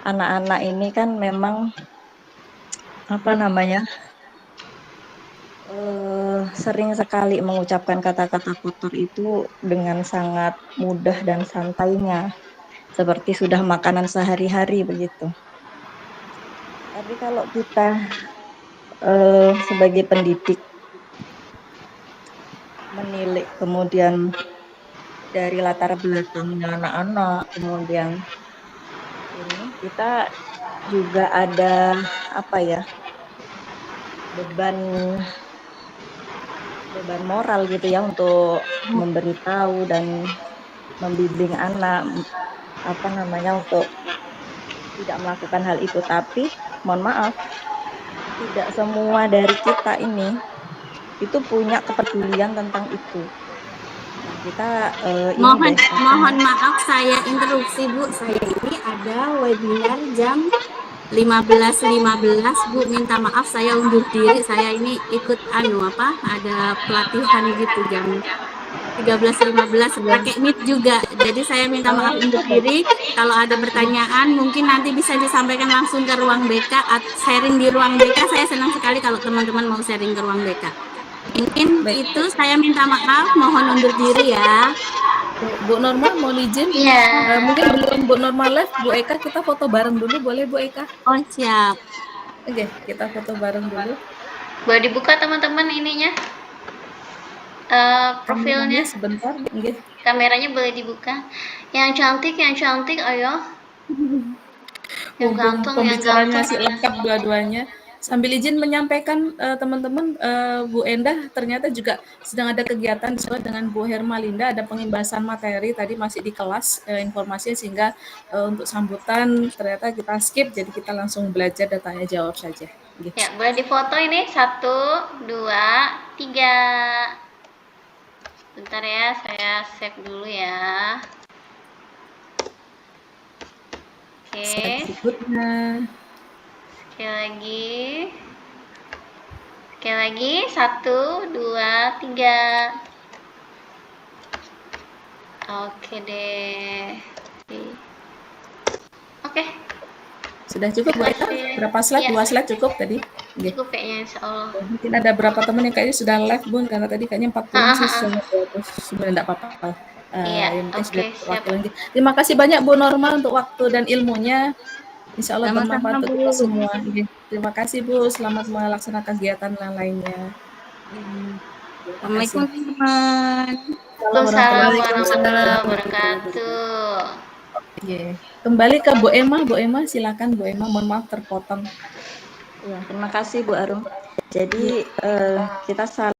anak-anak ini kan memang apa namanya sering sekali mengucapkan kata-kata kotor itu dengan sangat mudah dan santainya, seperti sudah makanan sehari-hari begitu. Tapi kalau kita sebagai pendidik menilik kemudian dari latar belakangnya anak-anak, kemudian ini kita juga ada apa ya, beban moral gitu ya untuk memberitahu dan membimbing anak apa namanya untuk tidak melakukan hal itu. Tapi mohon maaf, tidak semua dari kita ini itu punya kepedulian tentang itu. Nah, kita Mohon maaf saya interupsi Bu. Saya ini ada webinar jam 15.15 Bu, minta maaf saya undur diri. Saya ini ikut ada pelatihan gitu jam 13.15 pakai Meet juga. Jadi saya minta maaf undur diri. Kalau ada pertanyaan mungkin nanti bisa disampaikan langsung ke ruang BK, sharing di ruang BK. Saya senang sekali kalau teman-teman mau sharing ke ruang BK. Mungkin itu saya minta maaf, mohon undur diri ya. Bu Norma mau izin? Iya. Mungkin belum Bu Norma live, Bu Eka kita foto bareng dulu, boleh Bu Eka? Oh siap. Oke, kita foto bareng dulu. Boleh dibuka teman-teman ininya, profilnya. Sebentar, nggih. Kameranya boleh dibuka. Yang cantik, ayo. Yang Mumpung ganteng, yang pembicaranya ganteng. masih lengkap dua-duanya. Sambil izin menyampaikan teman-teman, Bu Endah ternyata juga sedang ada kegiatan sesuai dengan Bu Hermalinda, ada pengimbasan materi tadi masih di kelas informasinya, sehingga untuk sambutan ternyata kita skip, jadi kita langsung belajar dan tanya jawab saja. Gitu. Ya, boleh difoto ini 1, 2, 3. Bentar ya, saya save dulu ya. Oke. Slide berikutnya. Sekali lagi. Oke, lagi 1, 2, 3. Oke deh. Oke, Sudah cukup Bu Eka? Berapa slide? Iya. 2 slide cukup tadi? Oke. cukup kayaknya insya Allah. Mungkin ada berapa teman yang kayaknya sudah live Bun, karena tadi kayaknya 40 sih sebenarnya enggak apa-apa. Iya, Yang penting sudah oke, siap. terwakili. Terima kasih banyak Bu Norma untuk waktu dan ilmunya. Insya Allah bermanfaat untuk kita semua. Terima kasih Bu, selamat melaksanakan kegiatan yang lainnya. Assalamualaikum teman-teman. Waalaikumsalam warahmatullahi wabarakatuh. Oke. Kembali ke Bu Emma. Bu Emma, silakan Bu Emma. Mohon maaf terpotong. Ya, terima kasih Bu Arum. Jadi kita